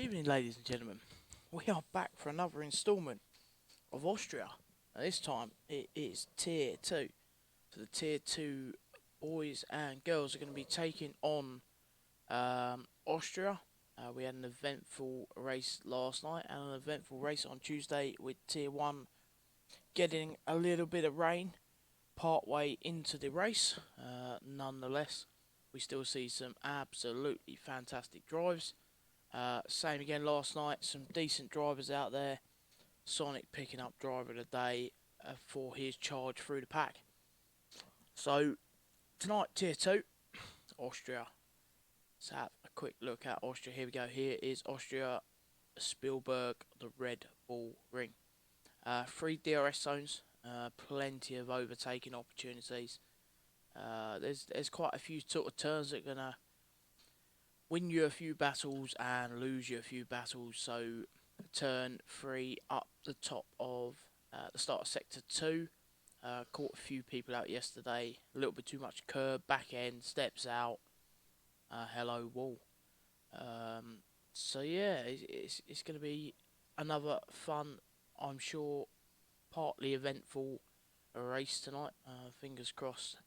Good evening, ladies and gentlemen. We are back for another instalment of Austria. This time it is Tier 2. So the Tier 2 boys and girls are going to be taking on Austria. We had an eventful race last night and an eventful race on Tuesday with Tier 1 getting a little bit of rain part way into the race. Nonetheless, we still see some absolutely fantastic drives. Same again last night, some decent drivers out there. Sonic picking up driver of the day for his charge through the pack. So, tonight, Tier 2, Austria. Let's have a quick look at Austria. Here we go. Here is Austria, Spielberg, the Red Bull Ring. 3 DRS zones, plenty of overtaking opportunities. There's quite a few sort of turns that are going to win you a few battles and lose you a few battles. So turn 3 up the top of the start of sector 2. Caught a few people out yesterday. A little bit too much curb, back end, steps out. Hello wall. So yeah, it's going to be another fun, I'm sure, partly eventful race tonight. Fingers crossed.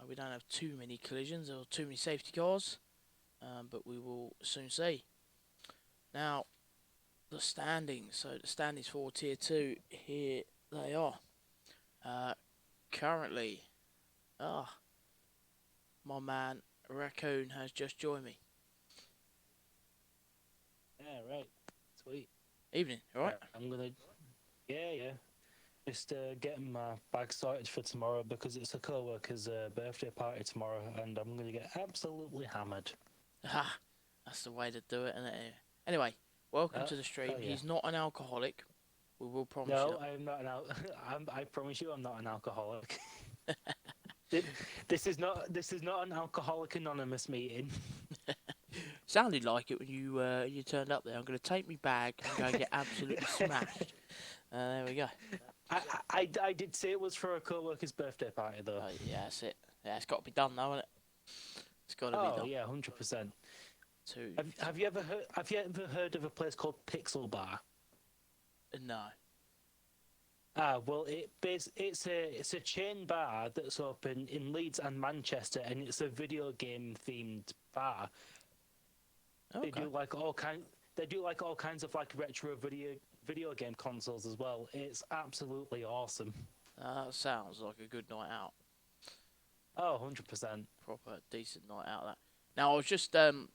We don't have too many collisions or too many safety cars. But we will soon see. Now, the standings. So the standings for Tier 2, here they are. Currently, my man Raccoon has just joined me. Yeah, right. Sweet. Evening, alright? I'm gonna, yeah. Just getting my bag sorted for tomorrow because it's a co-worker's birthday party tomorrow, and I'm gonna get absolutely hammered. Ha! That's the way to do it, isn't it? Anyway, welcome to the stream. Oh yeah. He's not an alcoholic. We will promise you No, I am not an I promise you, I'm not an alcoholic. This is not an Alcoholic Anonymous meeting. Sounded like it when you turned up there. I'm going to take me bag and go and get absolutely smashed. There we go. I did say it was for a co-worker's birthday party though. Yeah, that's it. Yeah, it's got to be done now, isn't it? It's got to be done. Oh yeah, 100%. Have you ever heard of a place called Pixel Bar? No. Well, it's a chain bar that's open in Leeds and Manchester, and it's a video game themed bar. Okay. They do like all kinds of like retro video game consoles as well. It's absolutely awesome. Sounds like a good night out. Oh, 100%. Proper decent night out. That. Now I was just going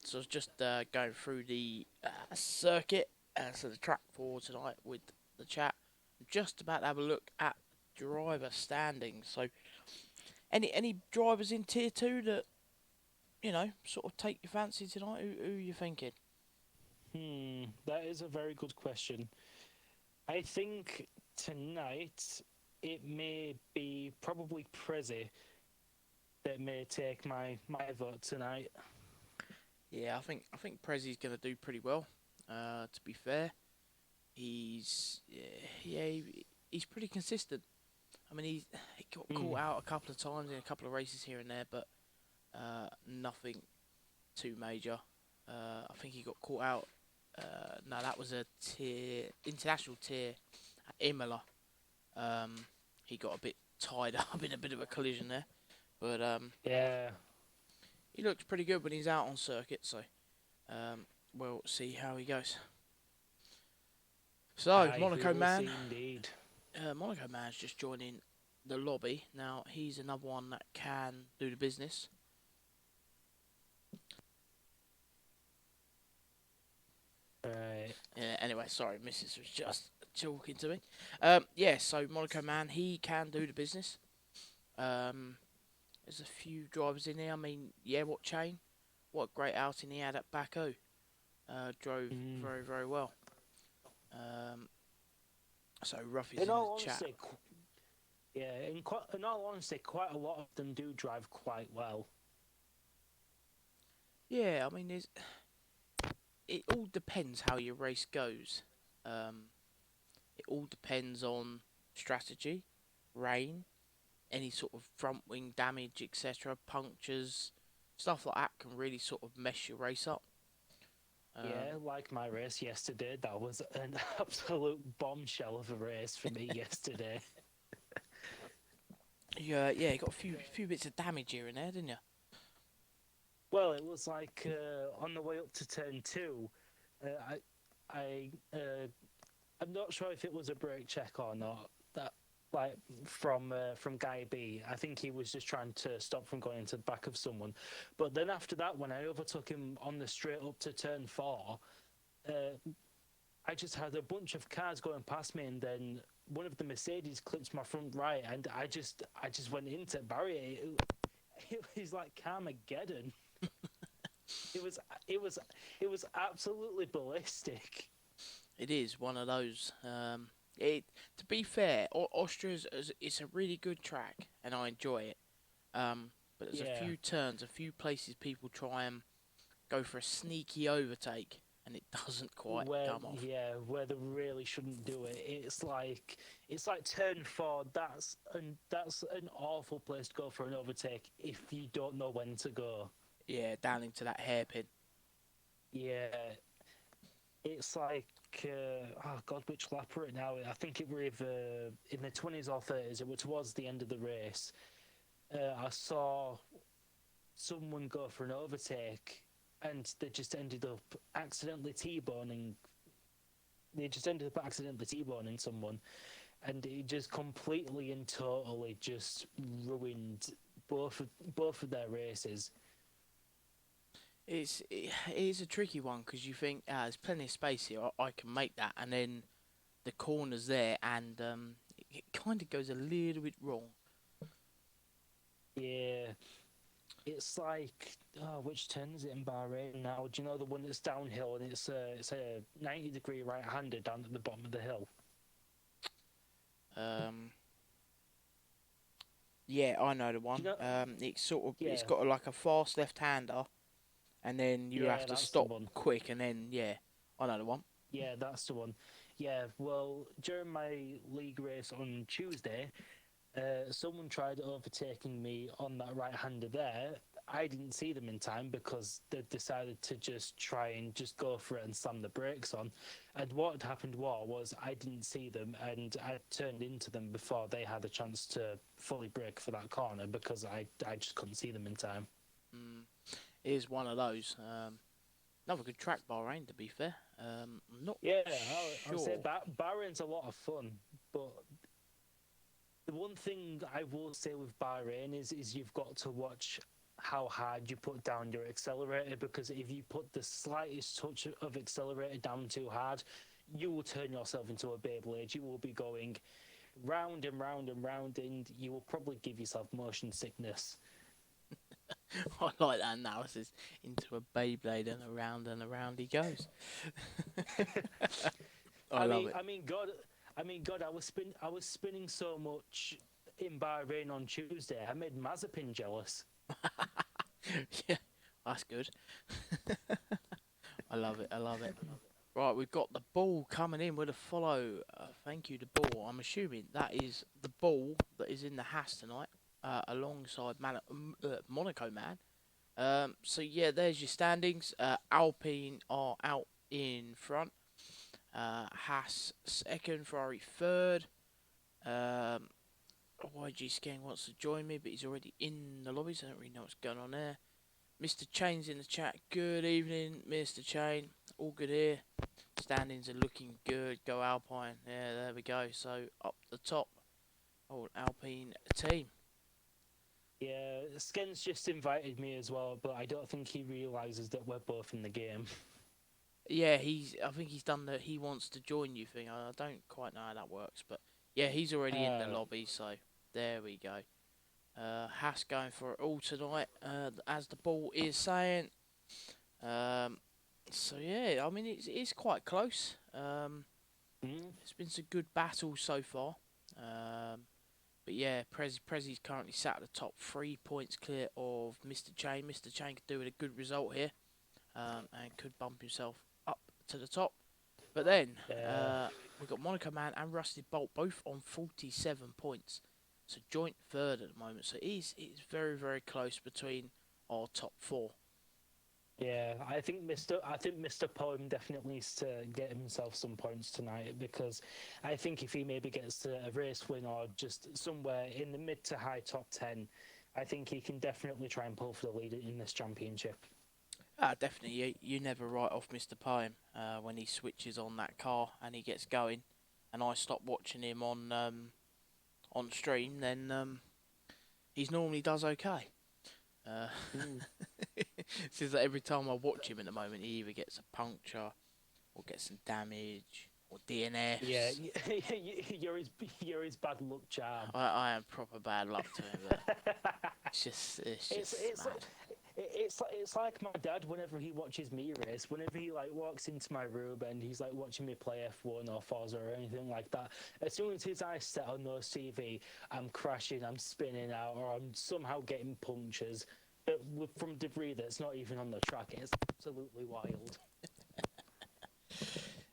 through the circuit, so the track for tonight with the chat. I'm just about to have a look at driver standings. So, any drivers in Tier 2 that sort of take your fancy tonight? Who are you thinking? That is a very good question. I think tonight it may be probably Prezi that may take my vote tonight. Yeah, I think Prezi's going to do pretty well. To be fair, he's pretty consistent. I mean, he got caught out a couple of times in a couple of races here and there, but nothing too major. I think he got caught out. No, that was a international tier at Imola. He got a bit tied up in a bit of a collision there, but yeah, he looks pretty good when he's out on circuit. So we'll see how he goes. So Monaco Man, Monaco Man's just joining the lobby. Now he's another one that can do the business. Right. Yeah, anyway, sorry, Mrs. was just talking to me. Yeah, so Monaco Man, he can do the business. There's a few drivers in there. I mean, yeah, what a great outing he had at Baku. Drove very, very well. So Ruffy's in the chat. Yeah, in all honesty, quite a lot of them do drive quite well. Yeah, I mean, it all depends how your race goes. It all depends on strategy, rain, any sort of front wing damage, etc., punctures, stuff like that can really sort of mess your race up. Yeah, like my race yesterday, that was an absolute bombshell of a race for me yesterday. Yeah, you got a few bits of damage here and there, didn't you? Well, it was like on the way up to turn two, I I'm not sure if it was a brake check or not. That like from Guy B. I think he was just trying to stop from going into the back of someone. But then after that, when I overtook him on the straight up to turn four, uh, I just had a bunch of cars going past me, and then one of the Mercedes clipped my front right, and I just went into barrier. It was like Carmageddon. It was it was it was absolutely ballistic. It is one of those. It to be fair, Austria's it's a really good track, and I enjoy it. But there's a Yeah, few turns, a few places people try and go for a sneaky overtake, and it doesn't quite come off. where they really shouldn't do it. It's like turn four. That's an awful place to go for an overtake if you don't know when to go. Yeah, down into that hairpin. Yeah, it's like oh god, which lap were it now? I think it were either in the 20s or 30s. It was towards the end of the race. I saw someone go for an overtake, and they just ended up accidentally t-boning. They just ended up accidentally t-boning someone, and it just completely and totally just ruined both of their races. It is a tricky one because you think there's plenty of space here. I can make that, and then the corner's there, and it kind of goes a little bit wrong. Yeah, it's like which turn is it in Bahrain now? Do you know the one that's downhill and it's a 90-degree right-hander down at the bottom of the hill? Um, yeah, I know the Do one. you know? It's Yeah, got like a fast left-hander, and then you yeah, have to that's the stop one. quick, and then yeah, I know the one. Yeah, that's the one. Yeah, well, during my league race on Tuesday, someone tried overtaking me on that right-hander there. I didn't see them in time because they decided to just try and just go for it and slam the brakes on. And what had happened was I didn't see them, and I turned into them before they had a chance to fully brake for that corner because I just couldn't see them in time. Mm, it is one of those. Another good track, Bahrain, to be fair. I'm not Yeah, I'll say sure. Bahrain's a lot of fun, but the one thing I will say with Bahrain is you've got to watch how hard you put down your accelerator, because if you put the slightest touch of accelerator down too hard, you will turn yourself into a Beyblade. You will be going round and round and round, and you will probably give yourself motion sickness. I like that analysis. Into a Beyblade and around he goes. I I love mean, it. I mean, God, God, I was spinning so much in Bahrain on Tuesday. I made Mazepin jealous. Yeah, that's good. I love it. I love it. Right, we've got the ball coming in with a follow. Thank you, the ball. I'm assuming that is the ball that is in the Haas tonight, alongside Monaco Man. So yeah, there's your standings. Alpine are out in front. Haas second, Ferrari third. Um, YG Skeng wants to join me, but he's already in the lobby, so I don't really know what's going on there. Mr. Chain's in the chat. Good evening, Mr. Chain. All good here. Standings are looking good. Go Alpine. Yeah, there we go. So up the top, old Alpine team. Yeah, Sken's just invited me as well, but I don't think he realizes that we're both in the game. Yeah, I think he's done the he wants to join you thing. I don't quite know how that works, but yeah, he's already in the Uh, lobby. So there we go. Haas going for it all tonight, as the ball is saying. Um, so yeah, I mean it's quite close. mm, It's been some good battles so far. But yeah, Prezi's currently sat at the top, 3 points clear of Mr. Chain. Mr. Chain could do with a good result here, and could bump himself up to the top. But then uh, we've got Monaco Man and Rusty Bolt both on 47 points. So joint third at the moment. So it's very, very close between our top four. Yeah, I think Mr. Poem definitely needs to get himself some points tonight because I think if he maybe gets to a race win or just somewhere in the mid to high top 10, I think he can definitely try and pull for the lead in this championship. Ah, definitely. You never write off Mr. Poem when he switches on that car and he gets going, and I stop watching him on stream. Then he's normally does okay. Uh, Mm. Seems like every time I watch him at the moment, he either gets a puncture or gets some damage or Yeah, DNFs. you're his bad luck charm. I am proper bad luck to him, but it's it's just it's mad. it's like my dad whenever he watches me race, whenever he like walks into my room and he's like watching me play F1 or Forza or anything like that. As soon as his eyes set on those TV, I'm crashing, I'm spinning out, or I'm somehow getting punctures. But from debris that's not even on the track, it's absolutely wild.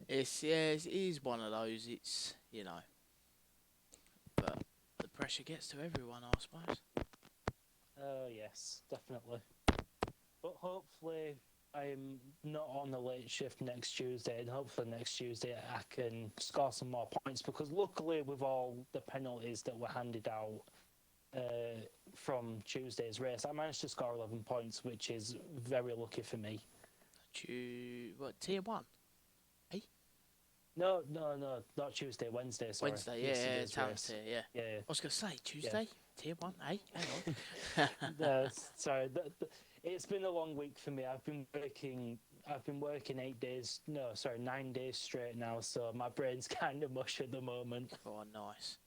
It's yeah, it is one of those. It's but the pressure gets to everyone, I suppose. Oh yes, definitely. But hopefully, I'm not on the late shift next Tuesday, and hopefully next Tuesday I can score some more points because luckily, with all the penalties that were handed out from Tuesday's race, I managed to score 11 points, which is very lucky for me. What tier one? Hey, No, no, no, not Tuesday, Wednesday, sorry. Wednesday. Yeah, Yesterday's talent race. tier. Yeah. Yeah, I was gonna say yeah. Tuesday tier one. Hey, hang on. No, sorry, it's been a long week for me. I've been working 8 days. No, sorry, 9 days straight now. So my brain's kind of mush at the moment. Oh, nice.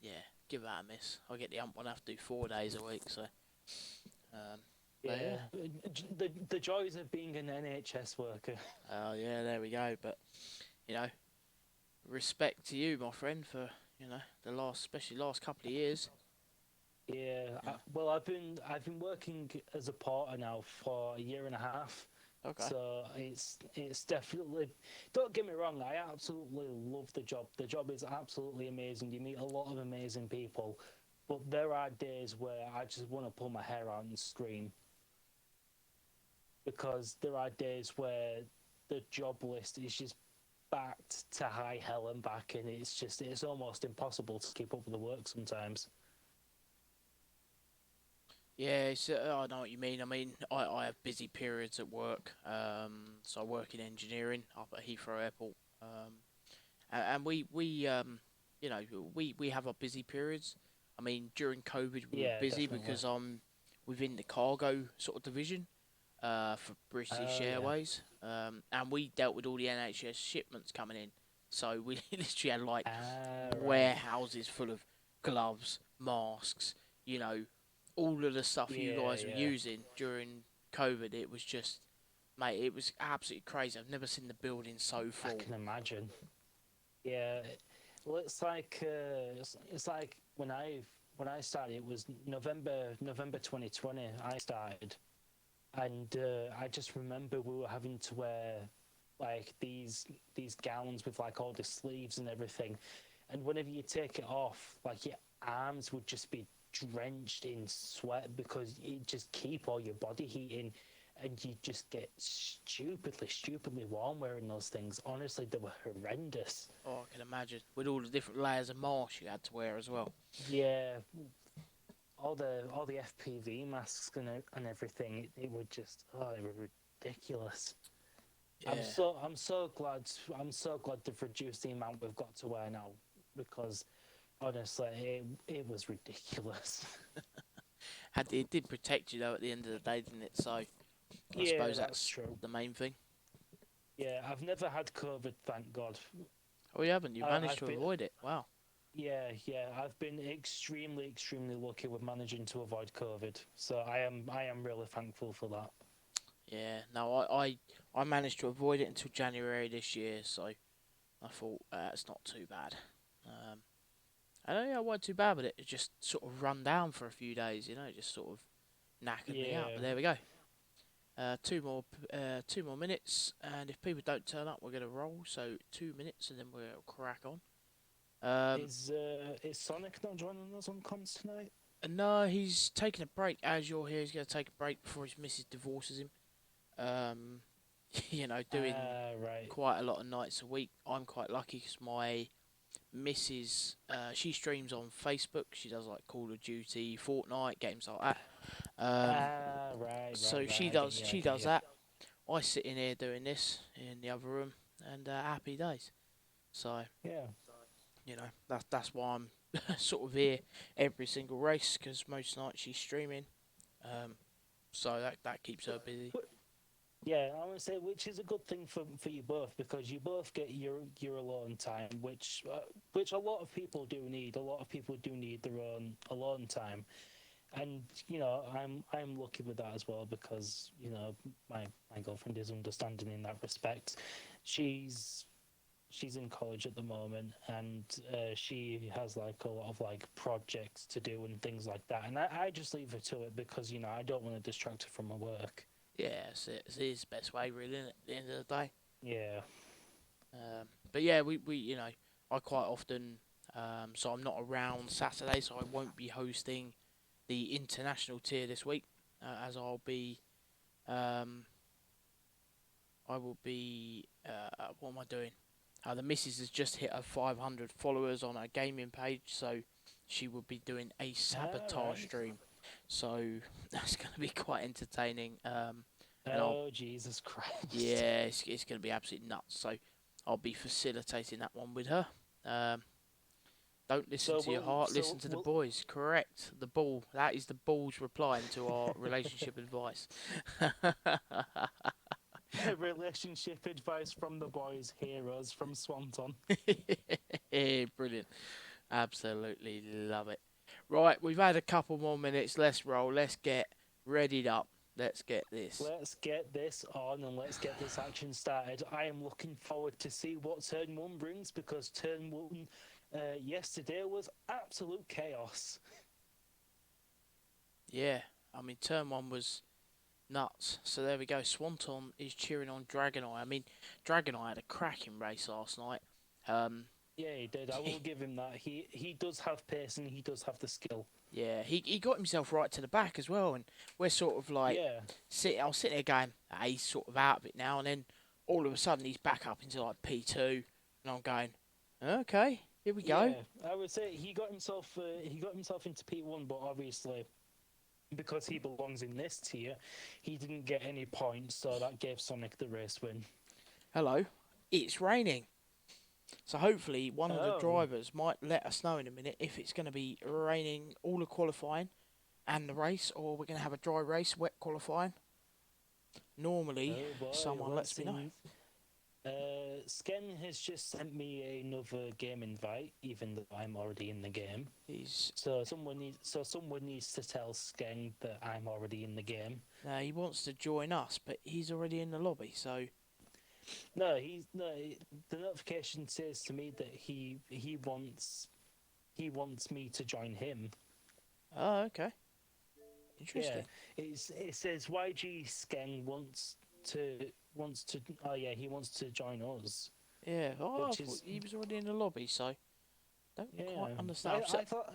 Yeah, give that a miss. I get the ump one. I have to do 4 days a week, so. Um, but Yeah, yeah. the joys of being an NHS worker. Oh yeah, there we go. But you know, respect to you, my friend, for the last, especially last couple of years. Yeah, Yeah. well, I've been working as a porter now for a year and a half. Okay. So it's definitely. Don't get me wrong, I absolutely love the job. The job is absolutely amazing. You meet a lot of amazing people, but there are days where I just want to pull my hair out and scream because there are days where the job list is just backed to high hell and back, and it's almost impossible to keep up with the work sometimes. Yeah, I know what you mean. I mean, I have busy periods at work. So I work in engineering up at Heathrow Airport. And we have our busy periods. I mean, during COVID, we were Yeah, busy definitely. because I'm within the cargo sort of division for British Oh yeah. Airways. And we dealt with all the NHS shipments coming in. So we literally had like Ah, right. warehouses full of gloves, masks, you know, all of the stuff you Yeah, guys were yeah. using during COVID. It was just, mate, it was absolutely crazy. I've never seen the building so I full. can imagine. Yeah. Well, it's like when I started, it was November 2020. I started, and I just remember we were having to wear like these gowns with like all the sleeves and everything, and whenever you take it off, like your arms would just be drenched in sweat because it just keep all your body heat in, and you just get stupidly warm wearing those things. Honestly, they were horrendous. Oh, I can imagine. With all the different layers of mask you had to wear as well. Yeah, all the FPV masks and everything. It would just they were ridiculous. Yeah. I'm so glad they've reduced the amount we've got to wear now because honestly it was ridiculous. It did protect you though at the end of the day, didn't it? So I Yeah, suppose that's that's true. the main thing. Yeah, I've never had COVID, thank God. Oh, you haven't. You managed I've to been avoid it. Wow. yeah, I've been extremely lucky with managing to avoid COVID. So I am really thankful for that. Yeah. No, I managed to avoid it until January this year. So I thought it's not too bad. Um, I know, yeah, I wasn't too bad with it. It just sort of run down for a few days. It just sort of knackered me out. Yeah. But there we go. Two more minutes, and if people don't turn up, we're gonna roll. So 2 minutes, and then we'll crack on. Um, Is Sonic not joining us on comms tonight? no, he's taking a break. As you're here, he's gonna take a break before his missus divorces him. Um, doing Right. quite a lot of nights a week. I'm quite lucky because my missus, she streams on Facebook. She does like Call of Duty, Fortnite, games like that. Um, Right, right, so right. she I get does you. I she get does you. that. I sit in here doing this in the other room, and happy days. So Yeah. that's why I'm sort of here every single race because most nights she's streaming. Um, so that keeps her busy. Yeah, I would say which is a good thing for you both because you both get your alone time, which a lot of people do need. A lot of people do need their own alone time, and I'm lucky with that as well because my girlfriend is understanding in that respect. She's she's in college at the moment, and she has like a lot of like projects to do and things like that, and I just leave her to it because I don't want to distract her from her work. Yeah, it's the best way, really, isn't it, at the end of the day. Yeah. But yeah, we I quite often, so I'm not around Saturday, so I won't be hosting the international tier this week, as um, I will be, what am I doing? The missus has just hit her 500 followers on her gaming page, so she will be doing a All sabotage right. stream. So that's going to be quite entertaining. And I'll, Oh, Jesus Christ. yeah, it's going to be absolutely nuts. So I'll be facilitating that one with her. Um, don't listen So to your heart, listen so to the we'll boys. Correct. The ball. That is the ball's replying to our relationship advice. relationship advice from the boys heroes from Swanton. Brilliant. Absolutely love it. Right, we've had a couple more minutes. Let's roll. Let's get readied up. Let's get this. Let's get this on and let's get this action started. I am looking forward to see what turn one brings because turn one yesterday was absolute chaos. Yeah, I mean, turn one was nuts. So there we go. Swanton is cheering on Dragoneye. I mean, Dragoneye had a cracking race last night. Um, Yeah, he did. I will give him that. He does have pace and he does have the skill. yeah, he got himself right to the back as well, and we're sort of like Yeah, I was sitting there going, he's sort of out of it now, and then all of a sudden he's back up into like P2, and I'm going, okay, here we go. yeah. I would say he got himself into P1, but obviously because he belongs in this tier, he didn't get any points, so that gave Sonic the race win. Hello, it's raining. So hopefully one of the Oh, drivers might let us know in a minute if it's going to be raining all the qualifying and the race, or we're going to have a dry race, wet qualifying. Normally, oh boy, someone let's lets me know. see. Sken has just sent me another game invite, even though I'm already in the game. He's So someone needs to tell Sken that I'm already in the game. he wants to join us, but he's already in the lobby. So No, he's no. The notification says to me that he wants me to join him. oh, okay, Yeah, interesting. it says YG Skeng wants to. Oh yeah, he wants to join us, Yeah, oh, I which thought is he was already in the lobby, so don't quite yeah. understand. I thought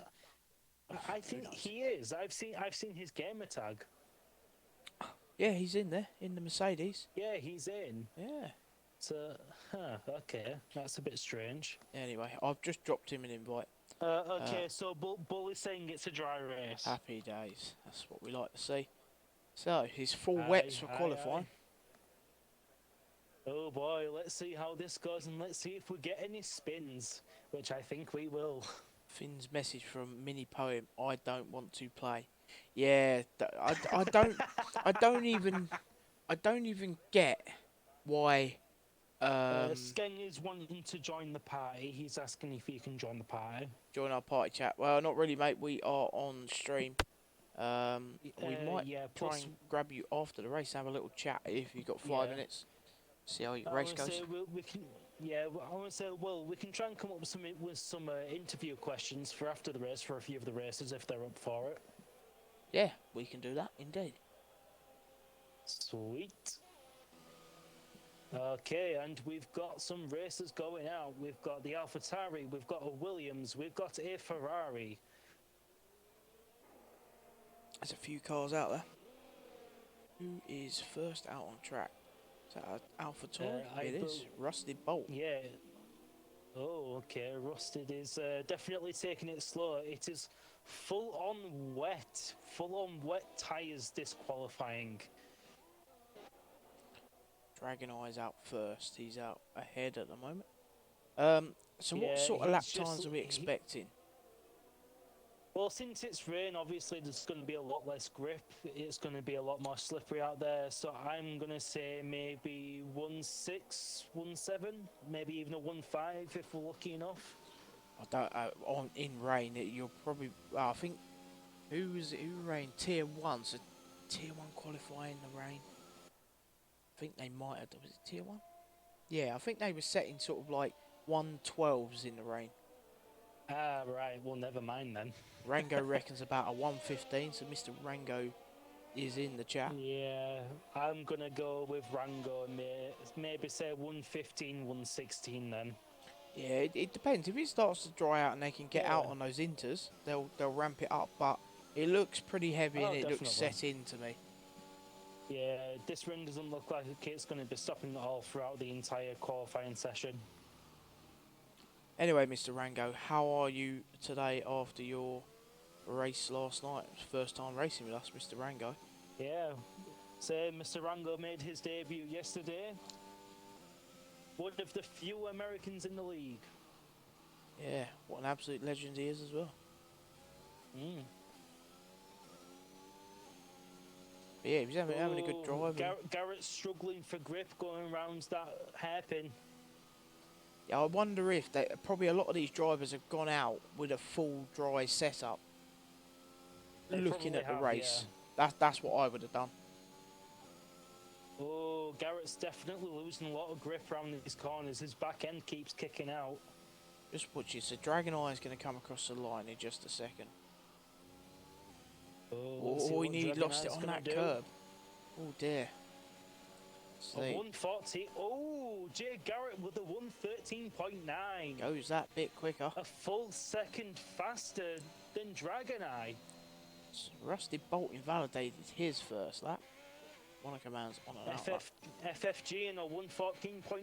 I Who think knows? he is. I've seen his gamer tag. Yeah, he's in there in the Mercedes. Yeah, he's in. Yeah. So, okay, that's a bit strange. Anyway, I've just dropped him an invite. Uh, Okay, so Bull is saying it's a dry race. happy days. That's what we like to see. So he's full wets Aye, for aye, aye. qualifying. Oh boy, let's see how this goes and let's see if we get any spins, which I think we will. Finn's message from Mini Poem: I don't want to play. Yeah, I don't even get why. Um, Skeng is wanting to join the party. He's asking if he can join the party. join our party chat. Well, not really, mate. We are on stream. We might Yeah, try plus, and grab you after the race, have a little chat if you've got five yeah. minutes. See how your I race want to say goes. we can, yeah. I want to say, well, we can try and come up with some interview questions for after the race for a few of the races if they're up for it. Yeah, we can do that indeed. Sweet. Okay, and we've got some races going out. We've got the AlphaTauri, we've got a Williams, we've got a Ferrari. There's a few cars out there. Who is first out on track? Is that Alpha Toy? I It is. bel Rusty Bolt. Yeah. Oh, okay. Rusted is definitely taking it slow. It is full on wet tyres disqualifying. Dragon Eye's out first. He's out ahead at the moment. So what Yeah, sort of lap he's just times are we expecting? well, since it's rain, obviously there's going to be a lot less grip. It's going to be a lot more slippery out there. So I'm going to say maybe 1.6, 1.7, maybe even a 1.5 if we're lucky enough. I don't. On in rain, you'll probably. I think who was it? Who ran tier one? So tier one qualifying the rain. I think they might have. Was it tier one? Yeah, I think they were setting sort of like 112s in the rain. Ah, right. Well, never mind then. Rango reckons about a 115. So Mr. Rango is in the chat. Yeah, I'm going to go with Rango and maybe say 115, 116 then. Yeah, it depends. If it starts to dry out and they can get out Yeah. on those inters, they'll ramp it up. But it looks pretty heavy Oh, and it looks definitely. set in to me. Yeah, this run doesn't look like it's going to be stopping at all throughout the entire qualifying session. Anyway, Mr. Rango, how are you today after your race last night? It was first time racing with us, Mr. Rango. Yeah, so Mr. Rango made his debut yesterday. One of the few Americans in the league. Yeah, what an absolute legend he is as well. Mm. But yeah, he was having a good drive. Garrett's struggling for grip going around that hairpin. Yeah, I wonder if probably a lot of these drivers have gone out with a full dry setup, They looking probably at the have, race. yeah. That's what I would have done. Oh, Garrett's definitely losing a lot of grip around these corners. His back end keeps kicking out. Just watch it. So Dragon Eye is going to come across the line in just a second. Oh, he nearly lost it on that curb. Oh dear. A 140. Oh, Jay Garrett with a 113.9. Goes that bit quicker. A full second faster than Dragon Eye. So Rusty Bolt invalidated his first lap. Monaco Man's on an out lap. FFG in a 114.5.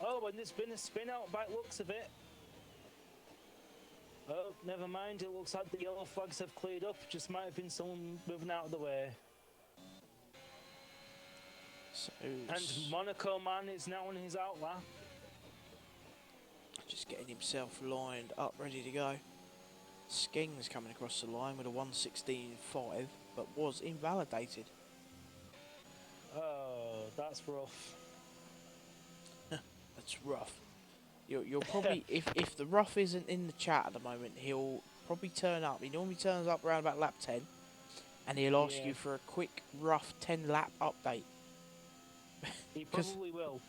Oh, and there's been a spin out by looks of it. Oh, never mind. It looks like the yellow flags have cleared up. Just might have been someone moving out of the way. So And Monaco Man is now on his out lap. just getting himself lined up, ready to go. Sking's coming across the line with a 116.5, but was invalidated. Oh, that's rough. That's rough. You'll probably, if the rough isn't in the chat at the moment, he'll probably turn up. He normally turns up around about lap 10, and he'll ask you for a quick rough 10 lap update. He probably will.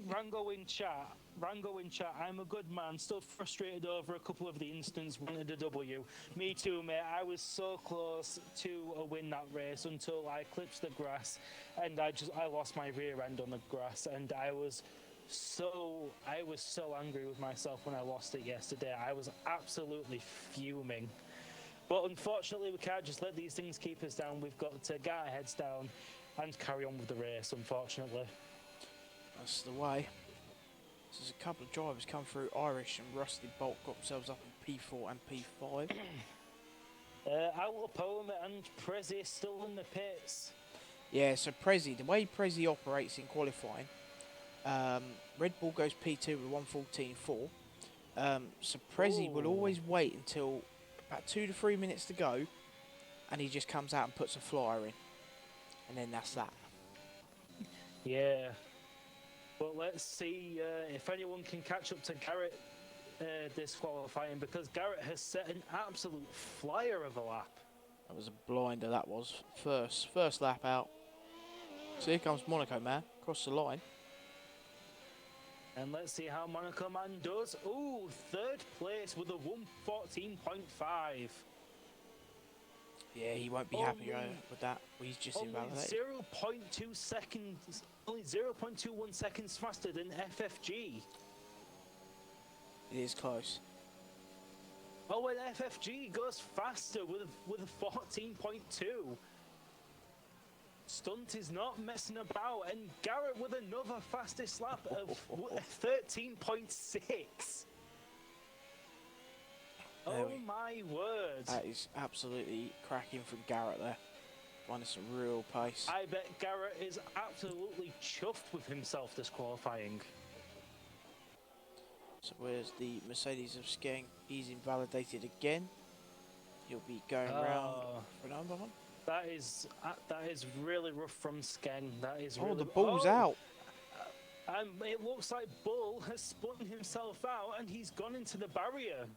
Rango in chat. I'm a good man. Still frustrated over a couple of the instants. Wanted a W. Me too, mate. I was so close to a win that race until I clipped the grass, and I lost my rear end on the grass, and I was so angry with myself when I lost it yesterday. I was absolutely fuming. But unfortunately, we can't just let these things keep us down. We've got to get our heads down and carry on with the race, unfortunately. That's the way. So there's a couple of drivers come through. Irish and Rusty Bolt got themselves up in P4 and P5. Outlaw and Prezi still in the pits. Yeah, so Prezi, the way Prezi operates in qualifying, Red Bull goes P2 with 114.4. So Prezi will always wait until about 2 to 3 minutes to go, and he just comes out and puts a flyer in. And then that's that. Yeah. But let's see if anyone can catch up to Garrett this qualifying, because Garrett has set an absolute flyer of a lap. That was a blinder, that was. First lap out. So here comes Monaco Man, across the line. And let's see how Monaco Man does. Ooh, third place with a 114.5. Yeah, he won't be happy with that. He's just invalidated. 0.2 seconds, only 0.21 seconds faster than FFG. It is close. Oh, and FFG goes faster with a 14.2. Stunt is not messing about, and Garrett with another fastest lap of 13.6. Oh my word. That is absolutely cracking from Garrett there. Finding some real pace. I bet Garrett is absolutely chuffed with himself this qualifying. So where's the Mercedes of Skeng? He's invalidated again. He'll be going round for another one. That is really rough from Skeng. That is really... Oh, the ball's out. It looks like Bull has spun himself out and he's gone into the barrier.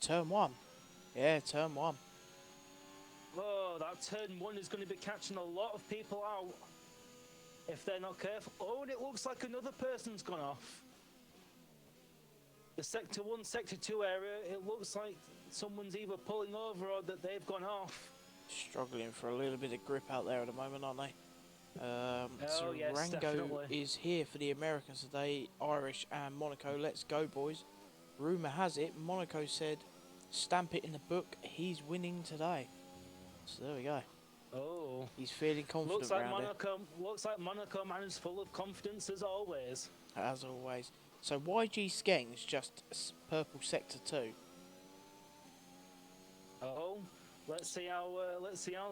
Turn 1. Yeah, turn 1. Oh, that turn 1 is going to be catching a lot of people out if they're not careful. Oh, and it looks like another person's gone off. The Sector 1, Sector 2 area, it looks like someone's either pulling over or that they've gone off. Struggling for a little bit of grip out there at the moment, aren't they? So yes, Rango definitely. is here for the Americans today, Irish and Monaco. Let's go, boys. Rumour has it, Monaco said, stamp it in the book, he's winning today. So there we go. Oh. He's feeling confident looks like around Monaco man is full of confidence as always. As always. So YG Skeng's just purple sector 2. Oh, let's see how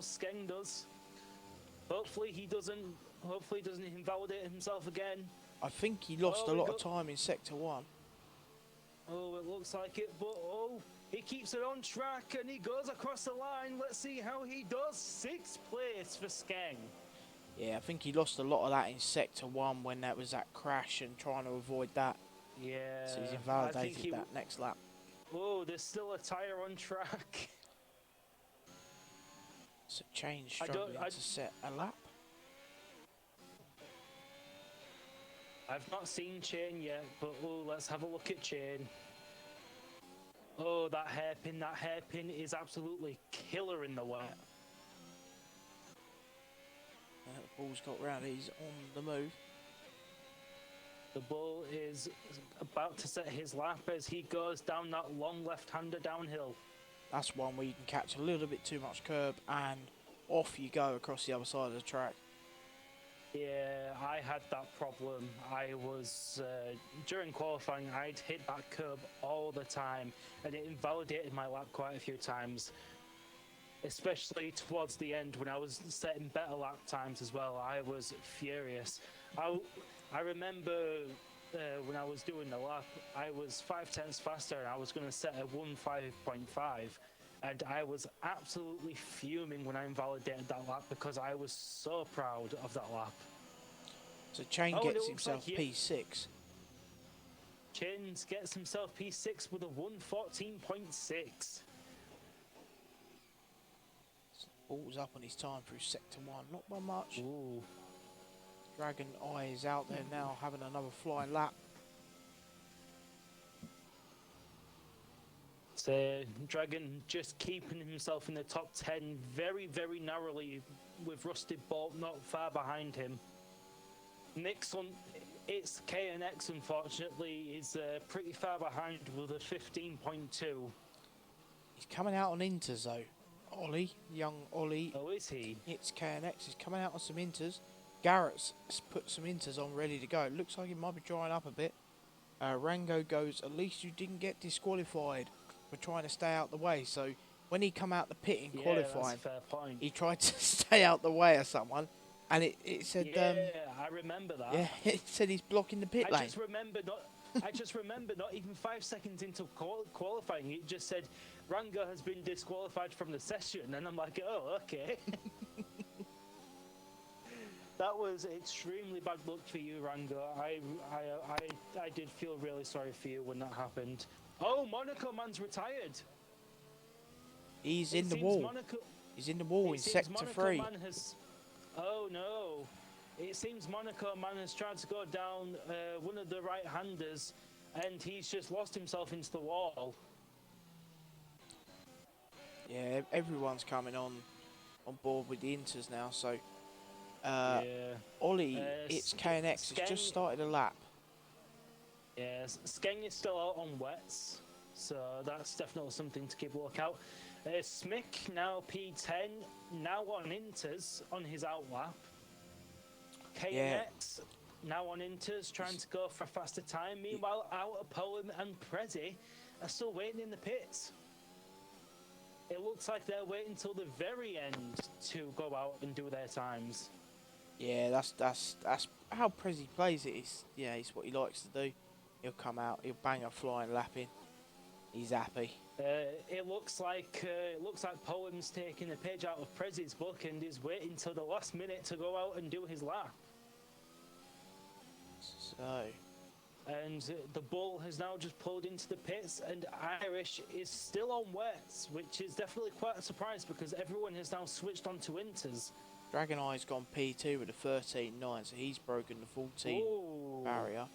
Skeng does. Hopefully he doesn't invalidate himself again. I think he lost a lot of time in sector 1. Oh, it looks like it, but he keeps it on track and he goes across the line. Let's see how he does. 6th place for Skeng. Yeah, I think he lost a lot of that in sector 1 when there was that crash and trying to avoid that. Yeah. So he's invalidated that next lap. Oh, there's still a tyre on track. So Change struggling to set a lap. I've not seen Chain yet, but let's have a look at Chain. Oh, that hairpin is absolutely killer in the wet. The ball's got round, he's on the move. The Bull is about to set his lap as he goes down that long left-hander downhill. That's one where you can catch a little bit too much curb and off you go across the other side of the track. Yeah, I had that problem. I was, during qualifying, I'd hit that curb all the time and it invalidated my lap quite a few times. Especially towards the end when I was setting better lap times as well. I was furious. I remember when I was doing the lap, I was 5/10 faster and I was going to set a 1:05.5. And I was absolutely fuming when I invalidated that lap because I was so proud of that lap. So Chain gets himself P6. Chain gets himself P6 with a 1:14.6. Ball's up on his time through sector 1, not by much. Ooh. Dragon Eye is out there now having another flying lap. So Dragon just keeping himself in the top 10 very, very narrowly with Rusted Bolt not far behind him. It's KNX unfortunately is pretty far behind with a 15.2. He's coming out on inters though. Ollie, young Ollie. Oh, is he? It's KNX. He's coming out on some inters. Garrett's put some inters on ready to go. It looks like he might be drying up a bit. Rango goes, at least you didn't get disqualified for trying to stay out the way. So when he come out the pit in qualifying, that's a fair point. he tried to stay out the way of someone. And it said... Yeah, I remember that. Yeah, it said he's blocking the pit lane. I just remember not even 5 seconds into qualifying, it just said, Rango has been disqualified from the session. And I'm like, oh, okay. That was extremely bad luck for you, Rango. I did feel really sorry for you when that happened. Oh, Monaco man's retired. He's in the wall. He's in the wall in sector 3. Oh no. It seems Monaco man has tried to go down one of the right-handers and he's just lost himself into the wall. Yeah, everyone's coming on board with the inters now, so... Ollie, it's KNX, has just started a lap. Yeah, Skeng is still out on wets, so that's definitely something to keep a look out. Smick now P10, now on Inters on his outlap. Yeah. KNX now on Inters, trying to go for a faster time. Meanwhile, Out Poem and Prezi are still waiting in the pits. It looks like they're waiting till the very end to go out and do their times. Yeah, that's how Prezi plays it. It's what he likes to do. He'll come out, he'll bang a flying lap in. He's happy. It looks like Poem's taking a page out of Prezi's book and is waiting till the last minute to go out and do his lap. So, And the Bull has now just pulled into the pits, and Irish is still on wets, which is definitely quite a surprise because everyone has now switched on to Inters. Dragon Eye's gone P2 with a 13.9, so he's broken the 14 barrier.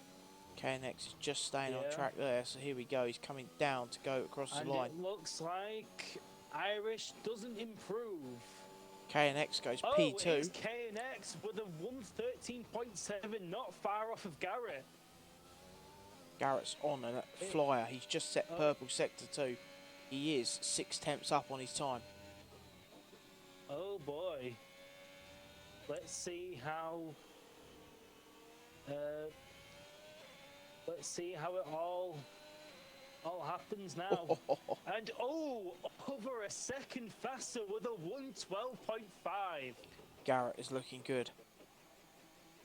KNX is just staying on track there, so here we go. He's coming down to go across the line. It looks like Irish doesn't improve. KNX goes P2. P2. KNX with a 113.7, not far off of Garrett. Garrett's on a flyer. He's just set purple sector 2. He is 6/10 up on his time. Oh boy. Let's see how it all happens now. And over a second faster with a 112.5. Garrett is looking good.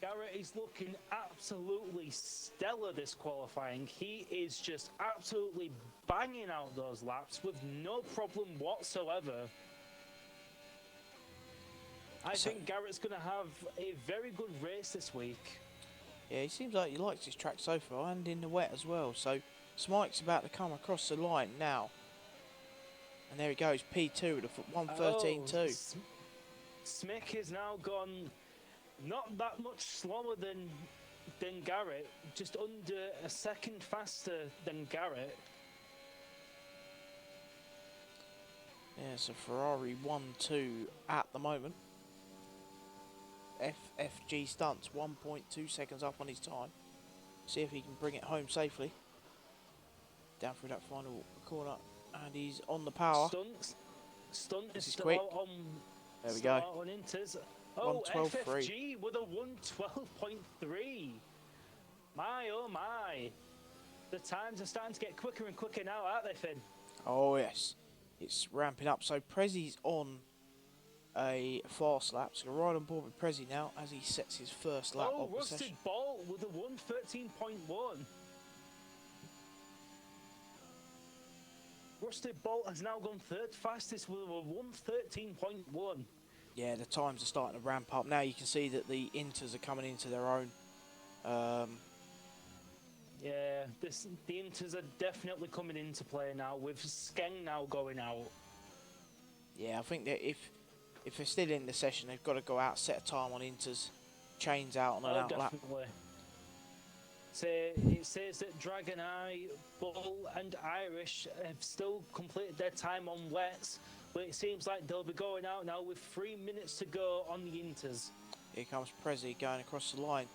Garrett is looking absolutely stellar this qualifying. He is just absolutely banging out those laps with no problem whatsoever. I think Garrett's going to have a very good race this week. Yeah, he seems like he likes his track so far and in the wet as well. So Smike's about to come across the line now. And there he goes, P2 with a 113.2. Smick is now gone not that much slower than Garrett, just under a second faster than Garrett. Yeah, so Ferrari 1-2 at the moment. FFG Stunts 1.2 seconds up on his time. See if he can bring it home safely. Down through that final corner, and he's on the power. Stunt is still quick. out on. There we go. On Inters. 112.3. FFG with a 112.3. My oh my! The times are starting to get quicker and quicker now, aren't they, Finn? Oh yes, it's ramping up. So Prezi's on a fast lap, so we're right on board with Prezi now as he sets his first lap of the Rusted session. Bolt with a 113.1. Rusted Bolt has now gone third fastest with a 113.1. Yeah, the times are starting to ramp up. Now you can see that the Inters are coming into their own. Yeah, the Inters are definitely coming into play now with Skeng now going out. Yeah, I think that if they're still in the session, they've got to go out, set a time on Inters, chains out on an out lap. Definitely. So it says that Dragon Eye, Bull and Irish have still completed their time on wets, but it seems like they'll be going out now with 3 minutes to go on the Inters. Here comes Prezi going across the line.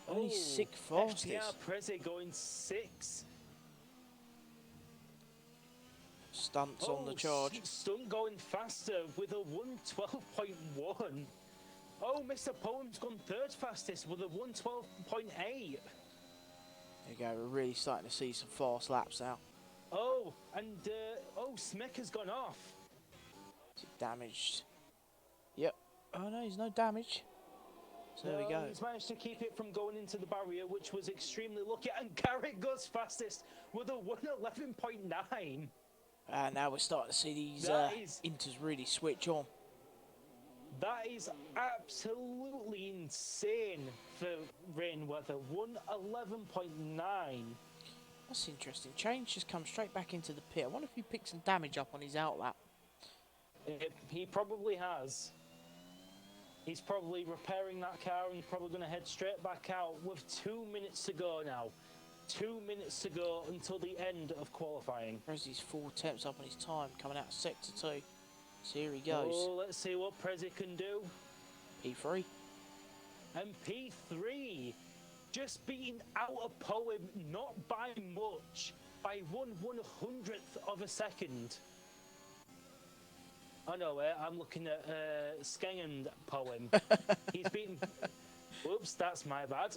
Only 6 fastest. FTR Prezi going 6. Stunts on the charge. Stunt going faster with a 112.1. Oh, Mr. Poem's gone third fastest with a 112.8. There you go, we're really starting to see some fast laps now. Oh, and Smick has gone off. Is it damaged? Yep. Oh no, there's no damage. So there we go. He's managed to keep it from going into the barrier, which was extremely lucky. And Garrett goes fastest with a 111.9. And now we're starting to see these Inters really switch on. That is absolutely insane for rain weather. 111.9. That's interesting. Change just comes straight back into the pit. I wonder if he picked some damage up on his outlap. He probably has. He's probably repairing that car and he's probably going to head straight back out with 2 minutes to go now. 2 minutes to go until the end of qualifying. Prezi's 4/10 up on his time, coming out of sector 2. So here he goes. Oh, let's see what Prezi can do. P3. And P3, just beating out a Poem, not by much. by 1/100th of a second. Oh no, I'm looking at Skengen poem. He's beaten. Whoops, that's my bad.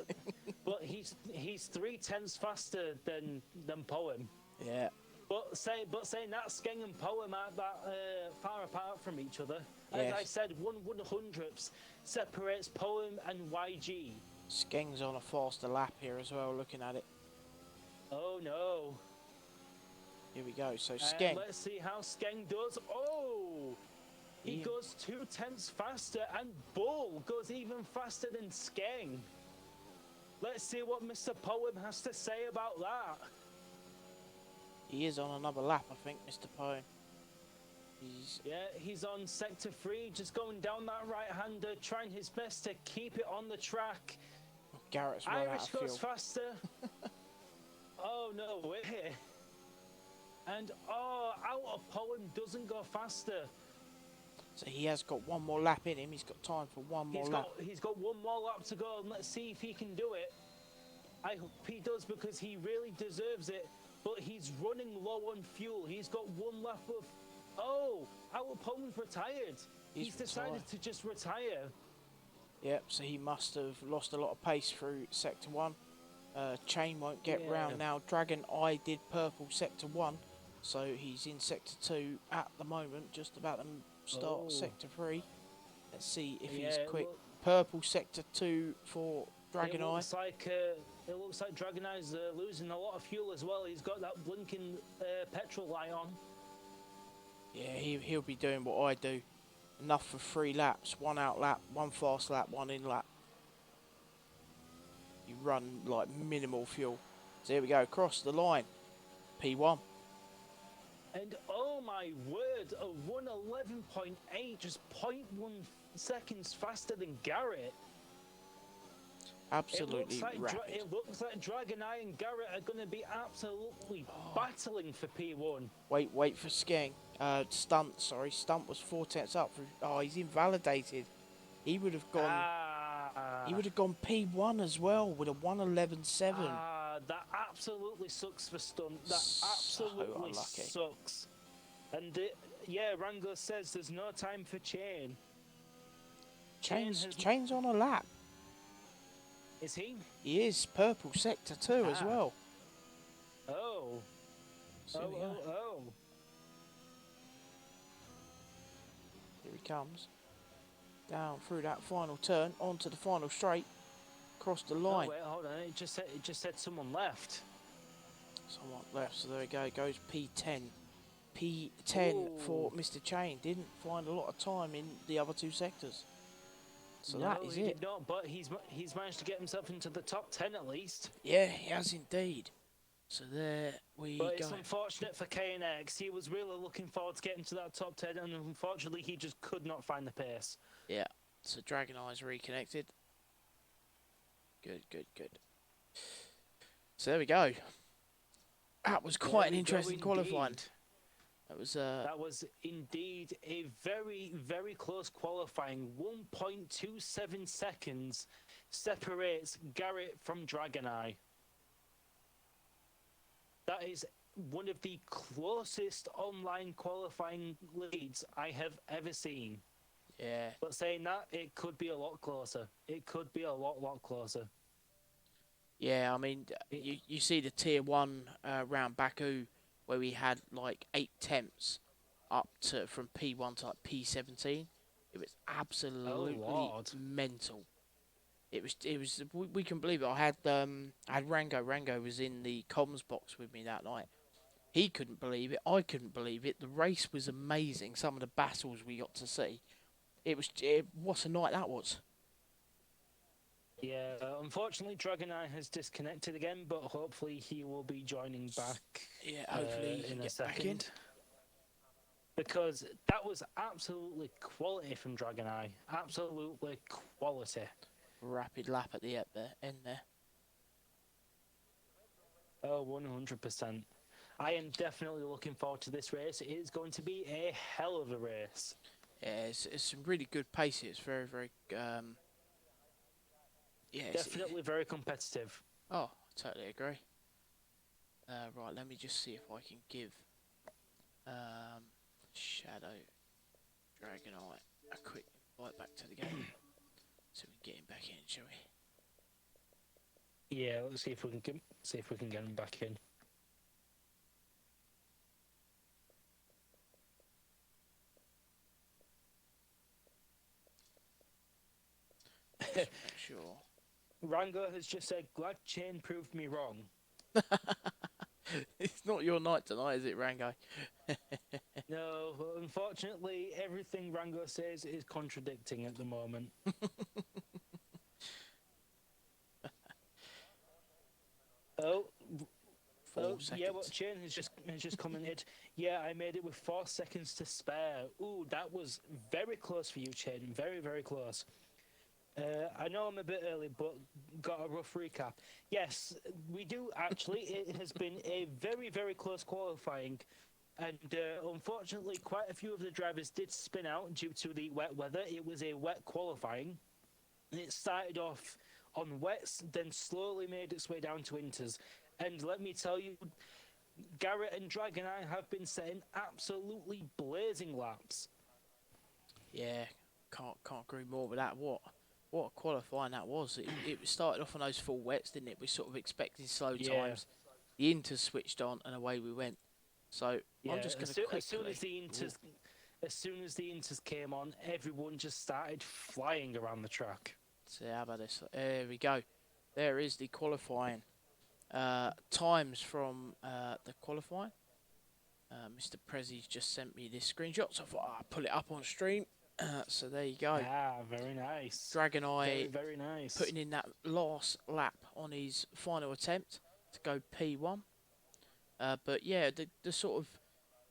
But he's 3/10 faster than poem. Yeah. But saying that Skeng and Poem aren't that far apart from each other. As I Yes. said, 1/100th separates Poem and YG. Skeng's on a faster lap here as well, looking at it. Oh no. Here we go. So And Skeng. let's see how Skeng does. Oh! He Yeah. goes 2/10 faster, and Bull goes even faster than Skeng. Let's see what Mr. Poem has to say about that. He is on another lap, I think, Mr. Poe. He's on sector 3, just going down that right-hander, trying his best to keep it on the track. Garrett's run out Irish of fuel. goes faster. Oh no way. And out of Poem doesn't go faster. So he has got one more lap in him. He's got time for one more lap. He's got one more lap to go, and let's see if he can do it. I hope he does, because he really deserves it. But he's running low on fuel. He's got one lap of... Oh, our Poem's retired. He's decided retired. to just retire. Yep, so he must have lost a lot of pace through Sector 1. Chain won't get round now. Dragon Eye did purple Sector 1. So he's in Sector 2 at the moment, just about to start Sector 3. Let's see if he's quick. Purple Sector 2 for Dragon Eye. It looks like Dragon Eye's losing a lot of fuel as well. He's got that blinking petrol light on. Yeah, he'll be doing what I do. Enough for 3 laps. 1 out lap, 1 fast lap, 1 in lap. You run like minimal fuel. So here we go, across the line. P1. And oh my word, a 1:11.8, just 0.1 seconds faster than Garrett. Absolutely rapid. It looks like Dragon Eye and Garrett are going to be absolutely battling for P1. Wait for Skeng. Stunt was 4 tenths up. He's invalidated. He would have gone. He would have gone P1 as well with a 1:11.7. That absolutely sucks for Stunt. That absolutely sucks. And Rango says there's no time for Chain. Chain's on a lap. Is he? He is. Purple Sector 2 as well. Oh. Oh. Here he comes. Down through that final turn, onto the final straight, across the line. Oh, wait, hold on. It just said someone left. Someone left, so there we go. Goes P10. P10 for Mr. Chain. Didn't find a lot of time in the other 2 sectors. So that is it. Did not, but he's managed to get himself into the top 10 at least. Yeah, he has indeed. So there we go. But it's unfortunate for KNX. He was really looking forward to getting to that top 10, and unfortunately he just could not find the pace. Yeah, so Dragon Eye's reconnected. Good. So there we go. That was quite an interesting qualifying. That was indeed a very, very close qualifying. 1.27 seconds separates Garrett from Dragon Eye. That is one of the closest online qualifying leads I have ever seen. Yeah. But saying that, it could be a lot closer. It could be a lot closer. Yeah, I mean, you see the Tier 1 round Baku, where we had like 8 temps up to from P1 to like P17. It was absolutely mental. It was we couldn't believe it. I had Rango. Rango was in the comms box with me that night. He couldn't believe it. I couldn't believe it. The race was amazing. Some of the battles we got to see. What a night that was. Yeah, unfortunately, Dragon Eye has disconnected again, but hopefully he will be joining back. Yeah, hopefully in a second. Back in. Because that was absolutely quality from Dragon Eye. Absolutely quality. Rapid lap at the end there. Oh, 100%. I am definitely looking forward to this race. It is going to be a hell of a race. Yeah, it's some really good pace. It's very, very... definitely very competitive. Oh, totally agree. Right, let me just see if I can give Shadow Dragonite a quick invite back to the game. So we can get him back in, shall we? Yeah, let's see if we can get him back in. Just make sure. Rango has just said, "Glad Chain proved me wrong." It's not your night tonight, is it, Rango? No, unfortunately, everything Rango says is contradicting at the moment. Oh, 4 seconds. yeah, what Chain has just commented. Yeah, I made it with 4 seconds to spare. Ooh, that was very close for you, Chain. Very, very close. I know I'm a bit early, but got a rough recap. Yes, we do actually. It has been a very, very close qualifying. And unfortunately, quite a few of the drivers did spin out due to the wet weather. It was a wet qualifying. It started off on wets, then slowly made its way down to inters. And let me tell you, Garrett and Dragon Eye have been setting absolutely blazing laps. Yeah, can't agree more with that. What a qualifying that was. It started off on those full wets, didn't it? We sort of expected slow Yeah, times. The inters switched on and away we went. So I'm yeah. just going As, to soo- quickly. as soon as the inters came on, everyone just started flying around the track. So how about this? There we go. There is the qualifying times from the qualifying. Mr. Prezzi's just sent me this screenshot, so I thought I'll pull it up on stream. So there you go. Ah, very nice. Dragon Eye Very, very nice. putting in that last lap on his final attempt to go P1. But yeah, the sort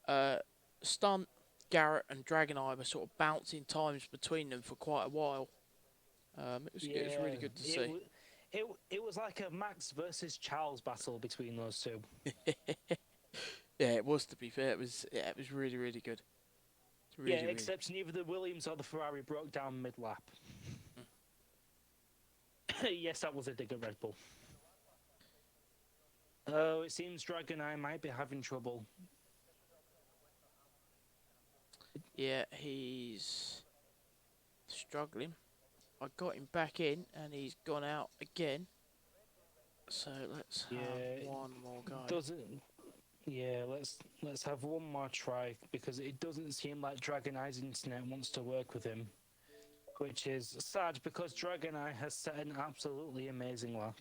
of stunt, Garrett and Dragon Eye were sort of bouncing times between them for quite a while. It was really good to see. It was like a Max versus Charles battle between those two. Yeah, it was, to be fair. It was really, really good. Really, yeah, except neither the Williams or the Ferrari broke down mid lap. Yes, that was a dig at Red Bull. Oh, it seems Dragon Eye might be having trouble. Yeah, he's struggling. I got him back in, and he's gone out again. So let's have one more go. Let's have one more try, because it doesn't seem like Dragon Eye's internet wants to work with him, which is sad because Dragon Eye has set an absolutely amazing lap.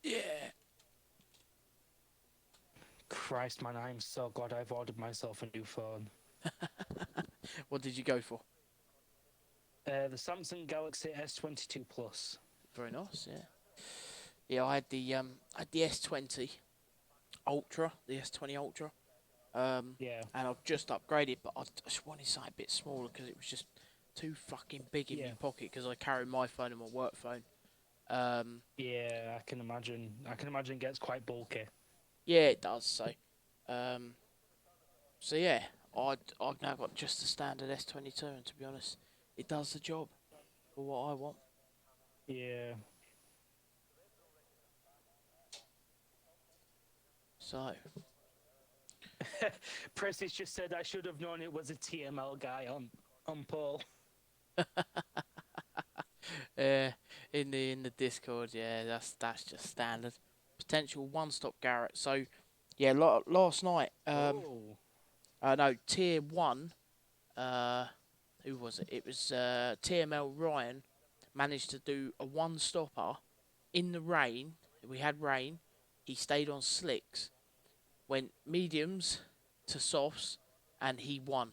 Yeah. Christ, man, I'm so glad I've ordered myself a new phone. What did you go for? The Samsung Galaxy S22 Plus. Very nice, yeah. Yeah, I had the S20 Ultra, the S20 Ultra. Yeah. And I've just upgraded, but I just wanted something a bit smaller because it was just too fucking big in my pocket because I carry my phone and my work phone. Yeah, I can imagine. It gets quite bulky. Yeah, it does. So yeah, I've now got just a standard S22, and to be honest, it does the job for what I want. Yeah. So. Precis just said I should have known it was a TML guy on pole. In the Discord, yeah, that's just standard. Potential one-stop Garrett. So, yeah, last night, no, tier 1, who was it? It was TML Ryan managed to do a one-stopper in the rain. We had rain. He stayed on slicks, went mediums to softs, and he won.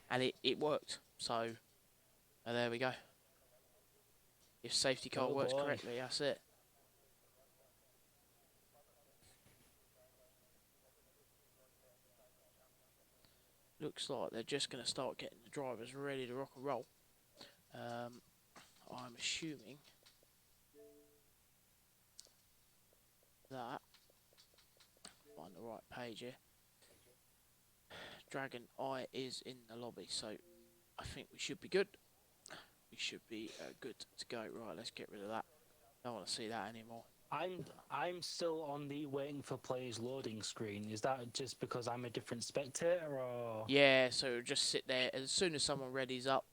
And it worked. So, there we go. If safety car works correctly, that's it. Looks like they're just going to start getting the drivers ready to rock and roll. I'm assuming that, find the right page here, Dragon Eye is in the lobby, so I think we should be good. We should be good to go. Right, let's get rid of that. Don't want to see that anymore. I'm still on the waiting for players loading screen. Is that just because I'm a different spectator, or? Yeah, so it'll just sit there. As soon as someone readies up,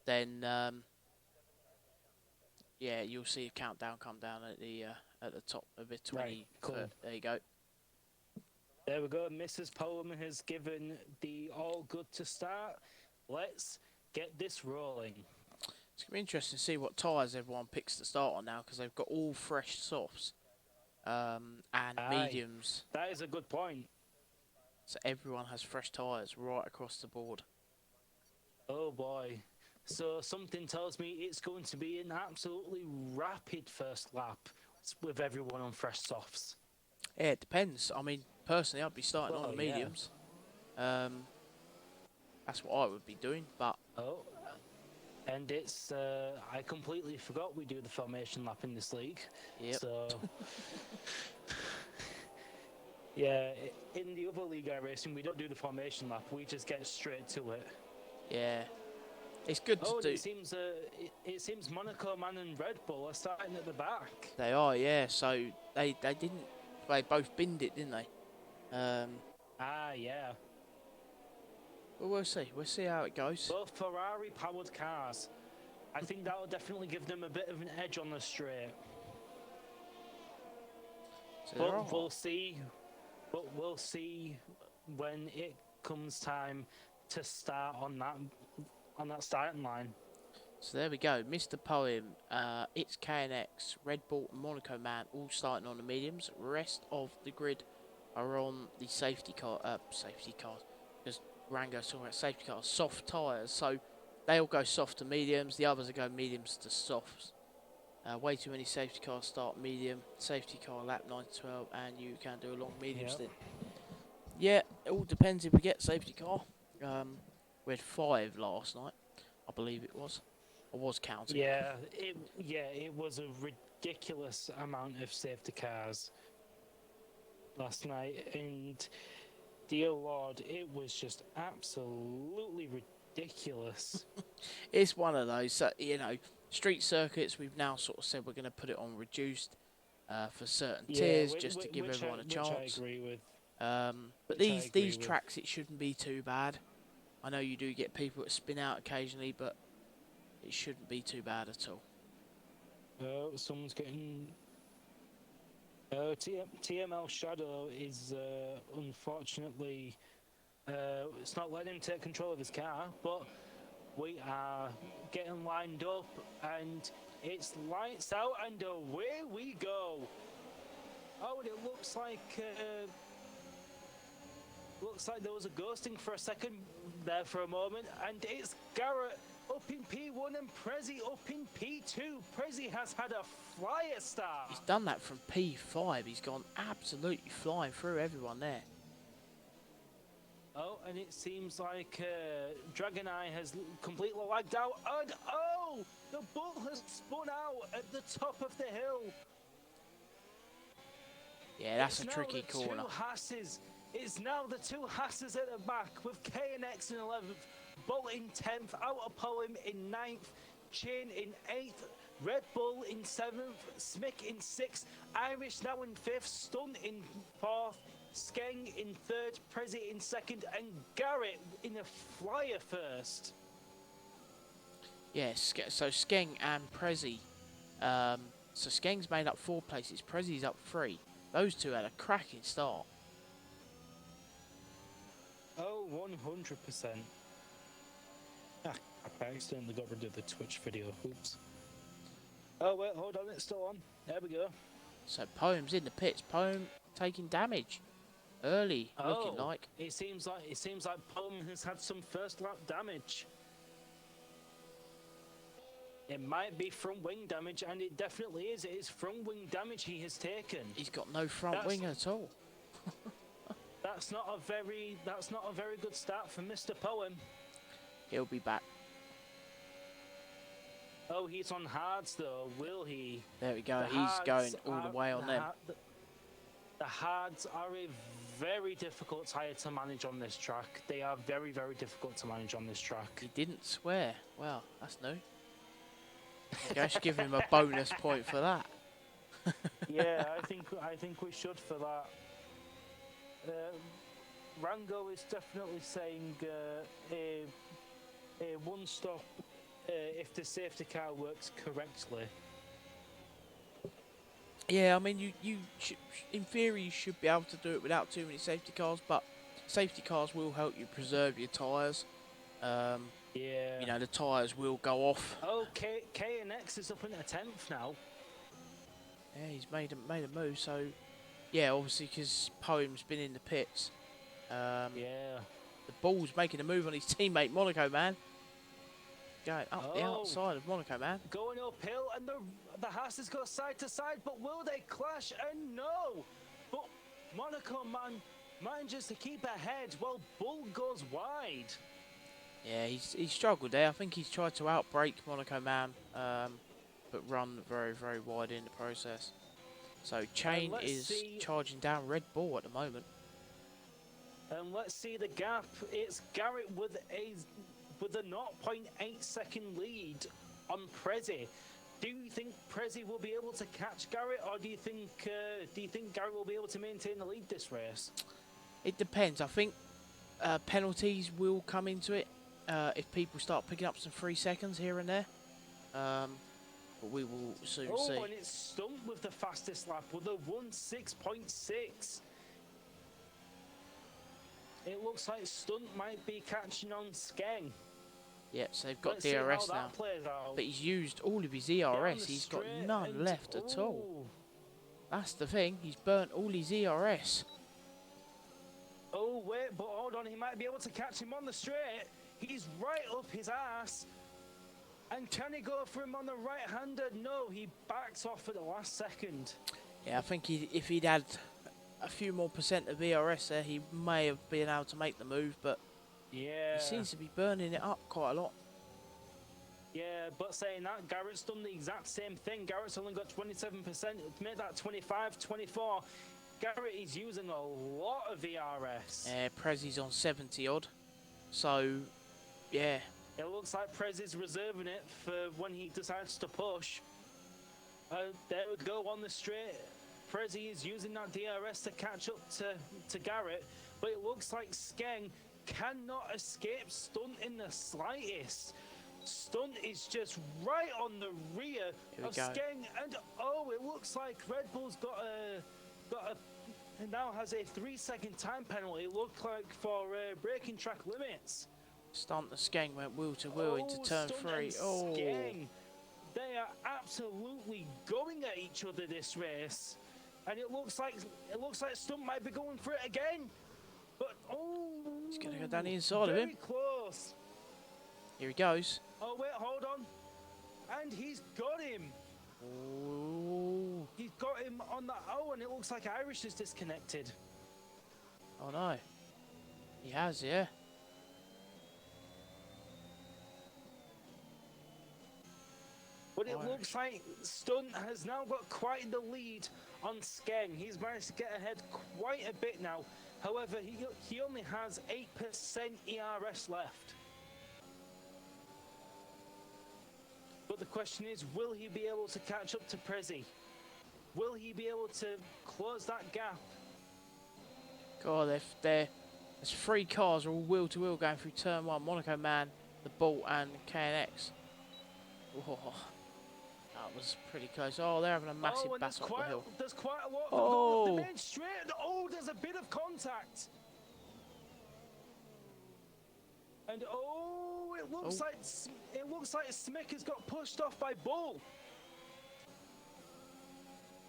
then yeah, you'll see a countdown come down at the top of it. Right, 20. cool. There you go. There we go. Mrs. Poem has given the all good to start. Let's get this rolling. It's gonna be interesting to see what tyres everyone picks to start on now because they've got all fresh softs and Aye, mediums. that is a good point. So everyone has fresh tyres right across the board. Oh boy. So something tells me it's going to be an absolutely rapid first lap with everyone on fresh softs. Yeah, it depends. I mean, personally, I'd be starting on Well, the yeah. mediums. That's what I would be doing, but Oh, and it's I completely forgot we do the formation lap in this league. yep. So yeah, in the other league I race in, we don't do the formation lap. We just get straight to it. Yeah, it's good to Oh, do. and it seems Monaco Man and Red Bull are starting at the back. They are, yeah. So they didn't. They both binned it, didn't they? Ah, yeah. Well, we'll see. We'll see how it goes. Both Ferrari-powered cars. I think that will definitely give them a bit of an edge on the straight. So there are. But we'll see. But we'll see when it comes time to start on that starting line. So there we go. Mr. Poem, it's KNX, Red Bull, and Monaco Man all starting on the mediums. Rest of the grid are on the safety cars. Because Rango's talking about safety cars. Soft tyres. So they all go soft to mediums. The others will go mediums to softs. Way too many safety cars start medium. Safety car lap 9 to 12. And you can do a long medium stint. Yeah, it all depends if we get safety car. We had 5 last night. I believe it was. I was counting. Yeah, it was a ridiculous amount of safety cars last night, and dear Lord, it was just absolutely ridiculous. It's one of those, street circuits. We've now sort of said we're going to put it on reduced for certain tiers, just to give everyone a chance. Which I agree with. But these tracks, it shouldn't be too bad. I know you do get people that spin out occasionally, but it shouldn't be too bad at all. Oh, someone's getting. TML Shadow is unfortunately. It's not letting him take control of his car, but we are getting lined up, and it's lights out, and away we go. Oh, and it looks like there was a ghosting for a second there for a moment, and it's Garrett up in P1 and Prezi up in P2. Prezi has had a flyer start. He's done that from P5. He's gone absolutely flying through everyone there. Oh, and it seems like Dragon Eye has completely lagged out, and oh, the bull has spun out at the top of the hill. Yeah, that's a tricky corner. It's now the two Hasses at the back with KNX in 11th, Bolt in 10th, Outer Poem in 9th, Chain in 8th, Red Bull in 7th, Smick in 6th, Irish now in 5th, Stun in 4th, Skeng in 3rd, Prezi in 2nd, and Garrett in a flyer 1st. Yes, so Skeng and Prezi. So Skeng's made up 4 places, Prezi's up 3. Those two had a cracking start. Oh, 100%. I accidentally got rid of the Twitch video. Oops. Oh, wait, hold on, it's still on. There we go. So Poem's in the pits. Poem taking damage early, looking like. It seems like Poem has had some first lap damage. It might be front wing damage, and it definitely is. It is front wing damage he has taken. He's got no front wing at all. That's not a very good start for Mr. Poem. He'll be back. Oh, he's on hards though, will he? There we go. He's going all the way on them. The hards are a very difficult tyre to manage on this track. They are very, very difficult to manage on this track. He didn't swear. Well, that's new. I should give him a bonus point for that. Yeah, I think we should for that. Rango is definitely saying a one stop if the safety car works correctly. Yeah, I mean, in theory, you should be able to do it without too many safety cars, but safety cars will help you preserve your tyres. Um, Yeah. the tyres will go off. Oh, K&X is up in a 10th now. Yeah, he's made a move, so yeah, obviously because Poem's been in the pits. Yeah. The ball's making a move on his teammate Monaco Man, going up the Oh. outside of Monaco Man. Going uphill, and the Hasses go side to side, but will they clash? And no! But Monaco Man manages to keep ahead while Bull goes wide. Yeah, he's struggled there. I think he's tried to outbrake Monaco Man, but run very, very wide in the process. So Chain is charging down Red Bull at the moment. And let's see the gap. It's Garrett with a 0.8 second lead on Prezi. Do you think Prezi will be able to catch Garrett, or do you think Garrett will be able to maintain the lead this race? It depends. I think penalties will come into it if people start picking up some 3 seconds here and there. But we will soon see. Oh, and it's Stunt with the fastest lap with a 1:6.6. It looks like Stunt might be catching on Skeng. Yep, so they've got DRS now. But he's used all of his ERS. He's got none left at all. That's the thing. He's burnt all his ERS. Oh, wait, but hold on. He might be able to catch him on the straight. He's right up his ass. And can he go for him on the right-hander? No, he backs off at the last second. Yeah, I think if he'd had a few more percent of ERS there, he may have been able to make the move, but yeah, he seems to be burning it up quite a lot. Yeah, but saying that, Garrett's done the exact same thing. Garrett's only got 27%. To make that 25, 24. Garrett is using a lot of ERS. Yeah, Prezi's on 70 odd. So, yeah. It looks like Prezi's reserving it for when he decides to push. There we go on the straight. Prezi is using that DRS to catch up to Garrett, but it looks like Skeng cannot escape Stunt in the slightest. Stunt is just right on the rear of Skeng, and oh, it looks like Red Bull's now has a 3-second time penalty. It looked like for breaking track limits. Stunt and Skeng went wheel to wheel into turn 3. Oh, Skeng, they are absolutely going at each other this race, and it looks like Stunt might be going for it again. But he's gonna go down the inside of him. Very close. Here he goes. Oh wait, hold on, and he's got him. Oh, he's got him on the. Oh, and it looks like Irish is disconnected. Oh no, he has, yeah. But it looks like Stunt has now got quite the lead on Skeng. He's managed to get ahead quite a bit now. However, he only has 8% ERS left. But the question is, will he be able to catch up to Prezi? Will he be able to close that gap? God, there's 3 cars are all wheel to wheel going through turn 1. Monaco Man, the Bolt, and K&X. Oh, that was pretty close. Oh, they're having a massive battle up the hill. There's quite a lot of the main straight. Oh, there's a bit of contact. And it looks like Smick has got pushed off by Bull.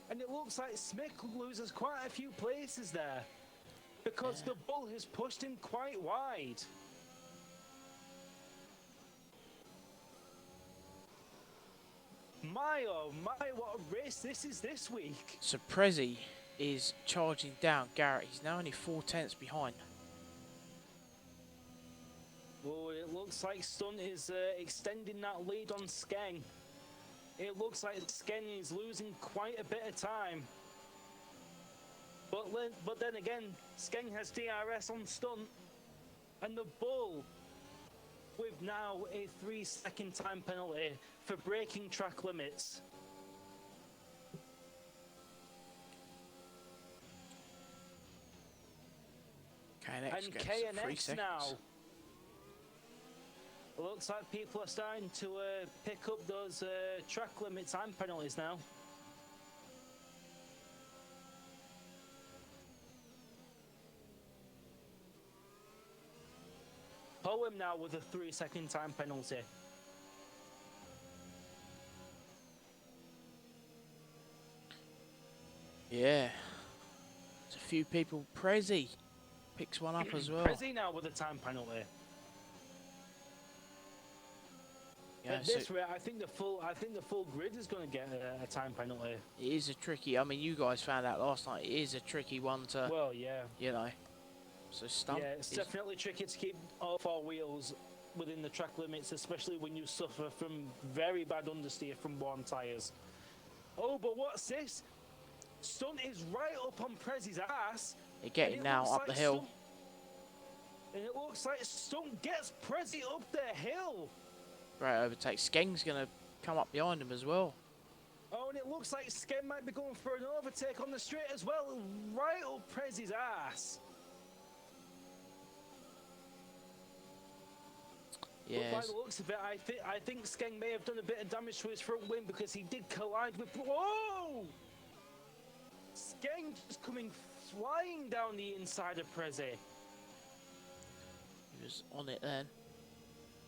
And it looks like Smick loses quite a few places there because the Bull has pushed him quite wide. My oh my, what a race this is this week. So Prezi is charging down Garrett. He's now only 4 tenths behind. Oh, it looks like Stunt is extending that lead on Skeng. It looks like Skeng is losing quite a bit of time. But then again, Skeng has DRS on Stunt. And the Bull with now a 3-second time penalty for breaking track limits. Just And gave us 3 KNX seconds. now. Looks like people are starting to pick up those track limit time penalties now. Poem now with a 3-second time penalty. Yeah. There's a few people. Prezi picks one up as well. Prezi now with a time penalty. Yeah, At this rate, I think the full grid is going to get a time penalty. it is a tricky. I mean, you guys found out last night. It is a tricky one to. Well, yeah. You know. So stump. Yeah, it's definitely tricky to keep all 4 wheels within the track limits, especially when you suffer from very bad understeer from worn tyres. Oh, but what's this? Stunt is right up on Prezi's ass. They're getting now up the hill. And it looks like Stunt gets Prezi up the hill. Great overtake. Skeng's going to come up behind him as well. Oh, and it looks like Skeng might be going for an overtake on the straight as well. Right up Prezi's ass. Yes. But by the looks of it, I think Skeng may have done a bit of damage to his front wing because he did collide with... Whoa! Skeng just coming flying down the inside of Prezi. He was on it then.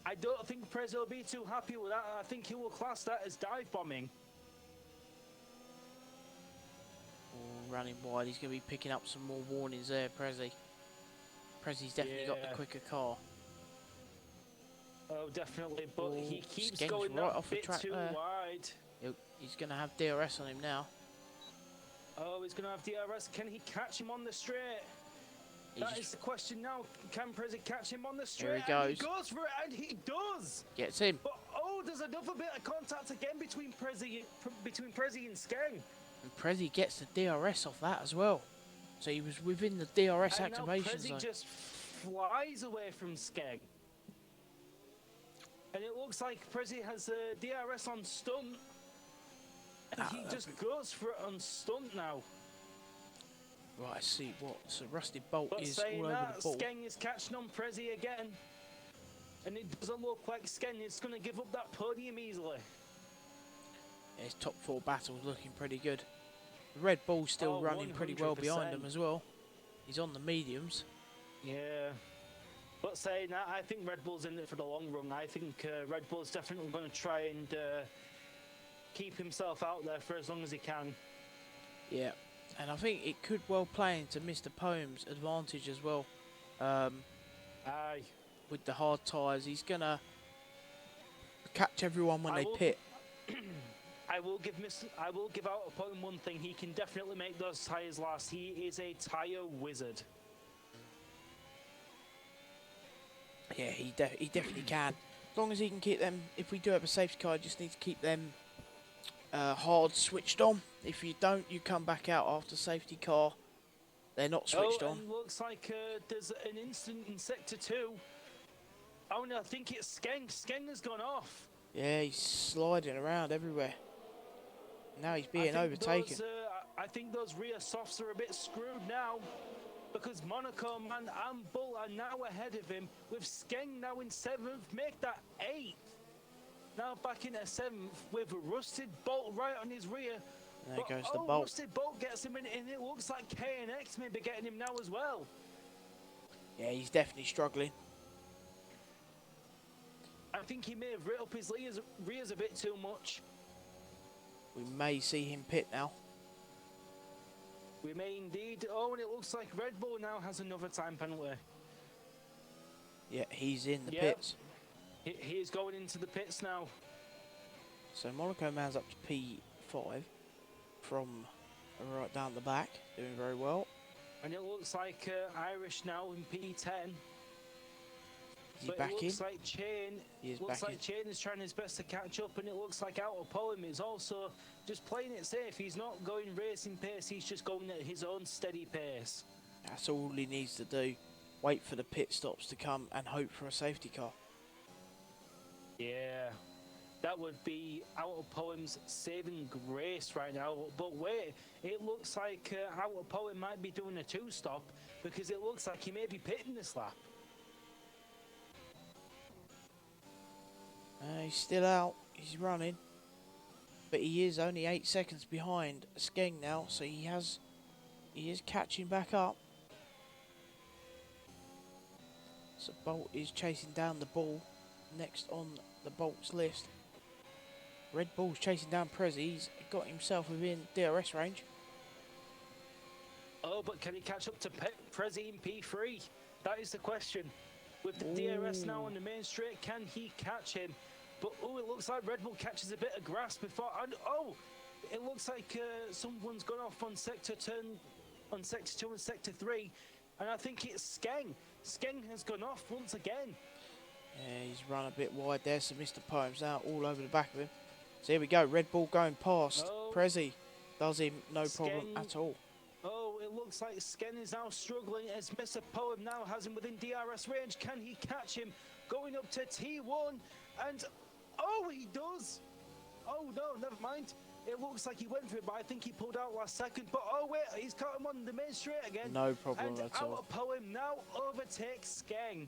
I don't think Prezi will be too happy with that. I think he will class that as dive bombing. Oh, running wide. He's going to be picking up some more warnings there, Prezi. Prezi's definitely got the quicker car. Oh, definitely, but he keeps Skeng's going right that off the bit track too there. wide. He's going to have DRS on him now. Oh, he's going to have DRS. Can he catch him on the straight? That is the question now. Can Prezi catch him on the straight? Here he goes. And he goes for it, and he does. Gets him. But oh, there's another bit of contact again between Prezi and Skeng. And Prezi gets the DRS off that as well. So he was within the DRS And activation now Prezi zone. just flies away from Skeng. And it looks like Prezi has a DRS on Stunt. And he just goes for it on Stunt now. Right, I see what. So Rusty Bolt But is saying all over that, the ball. Skeng is catching on Prezi again. And it doesn't look like Skeng is going to give up that podium easily. Yeah, his top 4 battles looking pretty good. The Red Bull's still running pretty well behind him as well. He's on the mediums. Yeah. But saying that, I think Red Bull's in it for the long run. I think Red Bull's definitely going to try and keep himself out there for as long as he can. Yeah. And I think it could well play into Mr. Poem's advantage as well. Aye. With the hard tyres, he's going to catch everyone when they pit. I will give out a Poem one thing. He can definitely make those tyres last. He is a tyre wizard. Yeah, he definitely can. As long as he can keep them, if we do have a safety car, just need to keep them hard switched on. If you don't, you come back out after safety car. They're not switched on. And looks like there's an incident in Sector 2. Oh, no, I think it's Skeng. Skeng has gone off. Yeah, he's sliding around everywhere. Now he's being overtaken. I think those rear softs are a bit screwed now. Because Monaco Man and Bull are now ahead of him, with Skeng now in 7th, make that 8th. Now back in a 7th with Rusted Bolt right on his rear. There goes the Bolt. Rusted Bolt gets him in, and it looks like KNX may be getting him now as well. Yeah, he's definitely struggling. I think he may have writ up his rears a bit too much. We may see him pit now. We may indeed. Oh, and it looks like Red Bull now has another time penalty. Yeah, he's in the pits. He's going into the pits now. So Monaco Man's up to P5 from right down the back, doing very well. And it looks like Irish now in P10. Is he back in? It looks like Chain. He is looks back like in. Chain is trying his best to catch up, and it looks like Out of Poem is also just playing it safe. He's not going racing pace. He's just going at his own steady pace. That's all he needs to do. Wait for the pit stops to come and hope for a safety car. Yeah. that would be Out of Poem's saving grace right now. But wait, it looks like Out of Poem might be doing a two-stop because it looks like he may be pitting this lap. He's still out. He's running. But he is only 8 seconds behind Skeng now, so he is catching back up. So Bolt is chasing down the ball. Next on the Bolt's list. Red Bull's chasing down Prezi. He's got himself within DRS range. Oh, but can he catch up to Prezi in P3? That is the question. With the DRS now on the main straight, can he catch him? But it looks like Red Bull catches a bit of grass before. And it looks like someone's gone off on sector 2 and sector 3, and I think it's Skeng. Skeng has gone off once again. Yeah, he's run a bit wide there, so Mr. Poem's out all over the back of him. So here we go, Red Bull going past. Prezi does him no problem at all. Oh, it looks like Skeng is now struggling as Mr. Poem now has him within DRS range. Can he catch him? Going up to T1, and he does. Oh no, never mind. It looks like he went for it, but I think he pulled out last second. But wait, he's caught him on the main straight again. No problem and at all. Out of Poem now overtakes Skeng.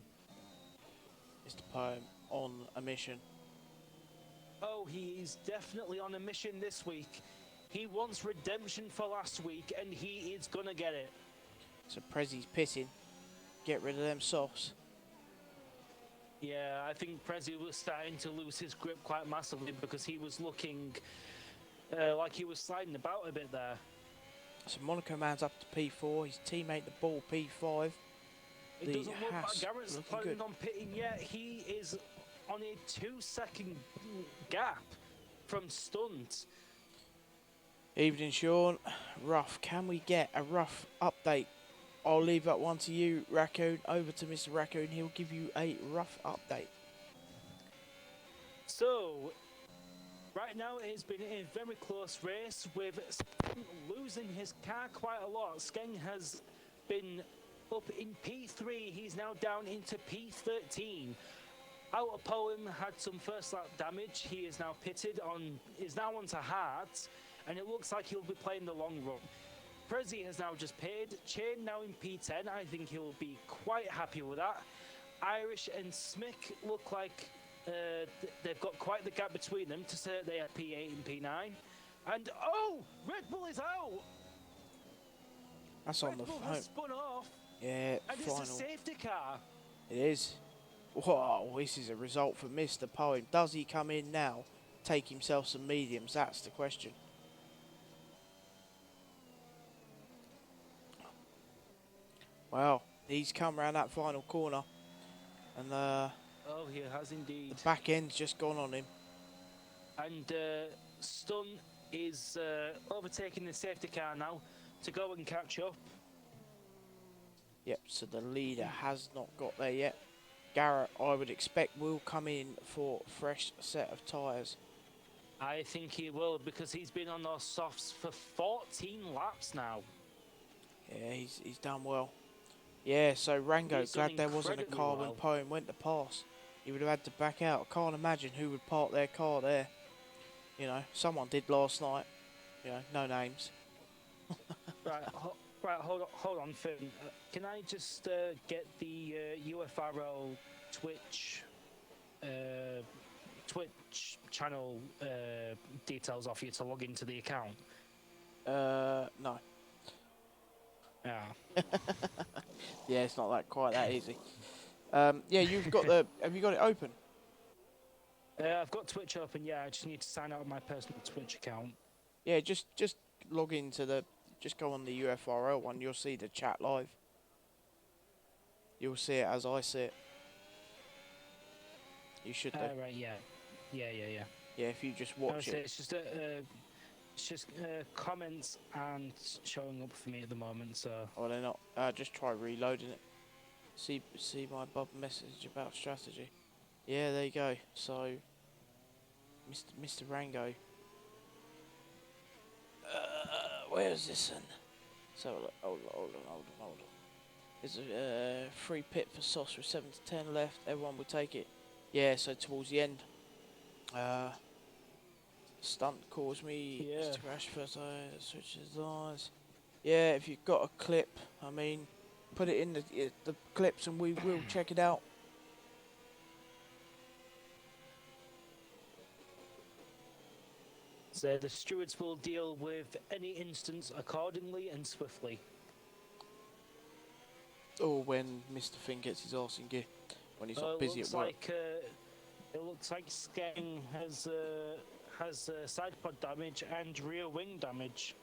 Mr. Poem on a mission. Oh, he is definitely on a mission this week. He wants redemption for last week, and he is gonna get it. So Prezi's pitting. Get rid of them softs. Yeah, I think Prezi was starting to lose his grip quite massively because he was looking like he was sliding about a bit there. So Monaco Man's up to P4. His teammate, the Ball, P5. It doesn't look like Garrett's planning on pitting yet. He is on a 2-second gap from stunt. Evening, Sean. Rough. Can we get a rough update? I'll leave that one to you, Raccoon. Over to Mr. Raccoon. He'll give you a rough update. So, right now it has been a very close race with Skeng losing his car quite a lot. Skeng has been up in P3. He's now down into P13. Out of Poem had some first lap damage. He is now pitted on, is now onto hards, and it looks like he'll be playing the long run. Prezi has now just paid. Chain now in P10. I think he'll be quite happy with that. Irish and Smick look like they've got quite the gap between them to say they are P8 and P9. And Red Bull is out. That's on the Red Bull phone. has spun off. Yeah, and final. It's a safety car. It is. Wow, this is a result for Mr. Poem. Does he come in now, take himself some mediums? That's the question. Well, he's come around that final corner, and he has indeed. The back end's just gone on him. And Stun is overtaking the safety car now to go and catch up. Yep, so the leader has not got there yet. Garrett, I would expect, will come in for a fresh set of tyres. I think he will, because he's been on those softs for 14 laps now. Yeah, he's done well. Yeah, so Rango, glad there wasn't a car when Poem went to pass. He would have had to back out. I can't imagine who would park their car there. You know, someone did last night. You know, no names. Right, hold on, Finn. Can I just get the UFRL Twitch channel details off you to log into the account? No. Yeah. Yeah, it's not quite that easy. Yeah, you've got have you got it open? I've got Twitch open. Yeah, I just need to sign out of my personal Twitch account. Yeah, just log into just go on the UFRL one. You'll see the chat live. You'll see it as I see it. You should. Right. Yeah. Yeah, if you just watch it. It's just comments and showing up for me at the moment. So. Oh, they're not. Just try reloading it. See my Bob message about strategy. Yeah, there you go. So, Mr. Rango. Where's this one? So hold on. There's a free pit for Sauce with 7 to 10 left. Everyone will take it. Yeah, so towards the end. Uh, stunt caused me Yeah. to crash first. I switches lines. Yeah, if you've got a clip, I mean, put it in the clips and we will check it out. So the stewards will deal with any instance accordingly and swiftly. Or when Mr. Finn gets his arse in gear, when he's not It busy at looks work. like Skeng has side pod damage and rear wing damage.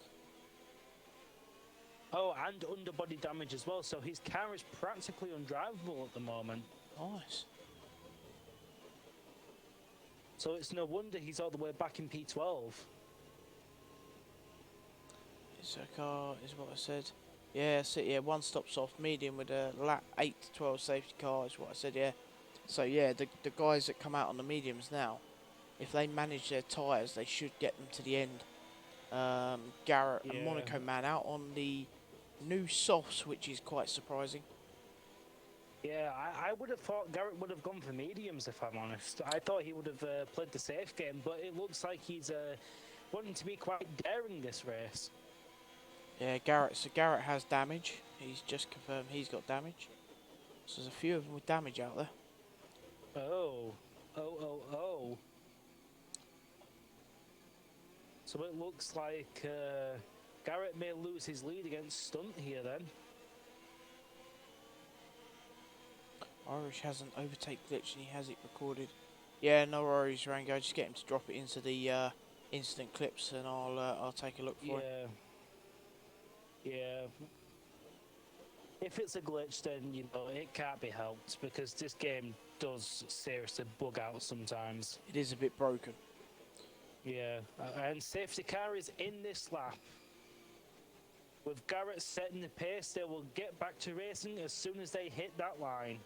Oh, and underbody damage as well. So his car is practically undrivable at the moment. Nice. So it's no wonder he's all the way back in P12. It's a car, is what I said. Yeah, so yeah, one stops off medium with a lap 8 to 12 safety car is what I said, yeah. So yeah, the guys that come out on the mediums now, if they manage their tyres, they should get them to the end. Garrett and Monaco Man out on the new softs, which is quite surprising. Yeah, I would have thought Garrett would have gone for mediums, if I'm honest. I thought he would have played the safe game, but it looks like he's wanting to be quite daring this race. Yeah, Garrett has damage. He's just confirmed he's got damage. So there's a few of them with damage out there. Oh. So it looks like Garrett may lose his lead against Stunt here then. Irish has an overtake glitch and he has it recorded. Yeah, no worries, Rango. Just get him to drop it into the instant clips and I'll take a look for it. Yeah. If it's a glitch, then it can't be helped because this game does seriously bug out sometimes. It is a bit broken. Yeah, and safety car is in this lap. With Garrett setting the pace, they will get back to racing as soon as they hit that line.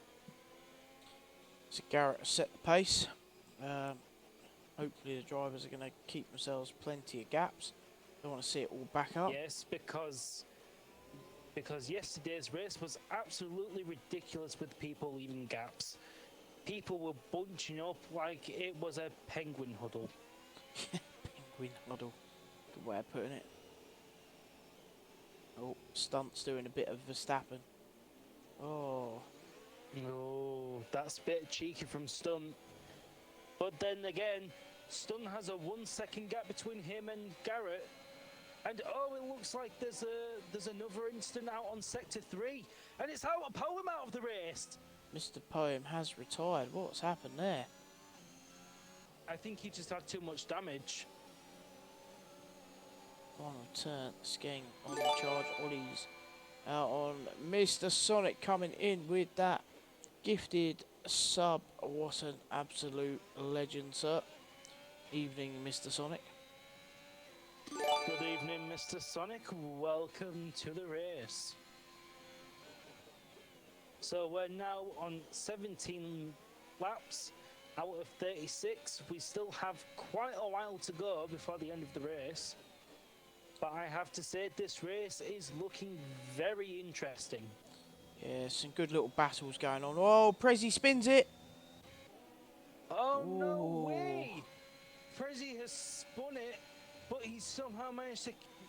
So Garrett has set the pace. Hopefully the drivers are going to keep themselves plenty of gaps. Don't want to see it all back up. Yes, because yesterday's race was absolutely ridiculous with people leaving gaps. People were bunching up like it was a penguin huddle. Penguin huddle. Good way of putting it. Oh, Stunt's doing a bit of Verstappen. Oh. No, that's a bit cheeky from Stunt. But then again, Stunt has a 1 second gap between him and Garrett. And oh, it looks like there's another incident out on sector 3, and it's out a Poem out of the race. Mr. Poem has retired. What's happened there? I think he just had too much damage. On return, Skeng on the charge. Ollie's out on Mr. Sonic coming in with that gifted sub. What an absolute legend, sir. Evening, Mr. Sonic. Good evening, Mr. Sonic. Welcome to the race. So we're now on 17 laps out of 36. We still have quite a while to go before the end of the race. But I have to say, this race is looking very interesting. Yeah, some good little battles going on. Oh, Prezi spins it. Oh, Ooh. no way! Prezi has spun it, but he's somehow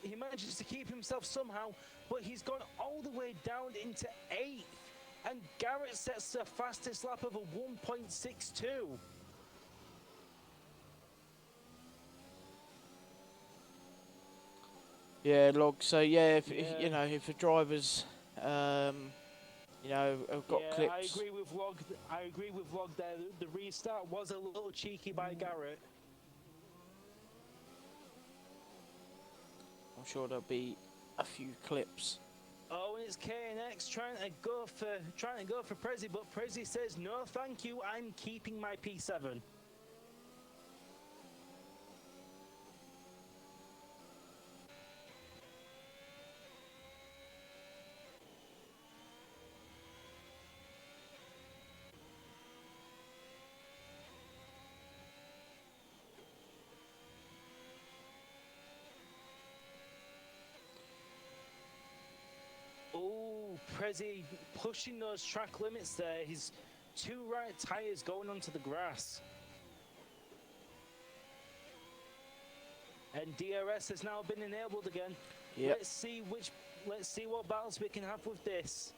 he manages to keep himself somehow, but he's gone all the way down into 8th. And Garrett sets the fastest lap of a 1.62. Yeah, log. So yeah, if if the drivers, have got clips. I agree with Log there. The restart was a little cheeky by Garrett. I'm sure there'll be a few clips. Oh, and it's KNX trying to go for Prezi, but Prezi says no, thank you. I'm keeping my P7. Oh, Prezi pushing those track limits there. His 2 right tyres going onto the grass. And DRS has now been enabled again. Yep. Let's see what battles we can have with this.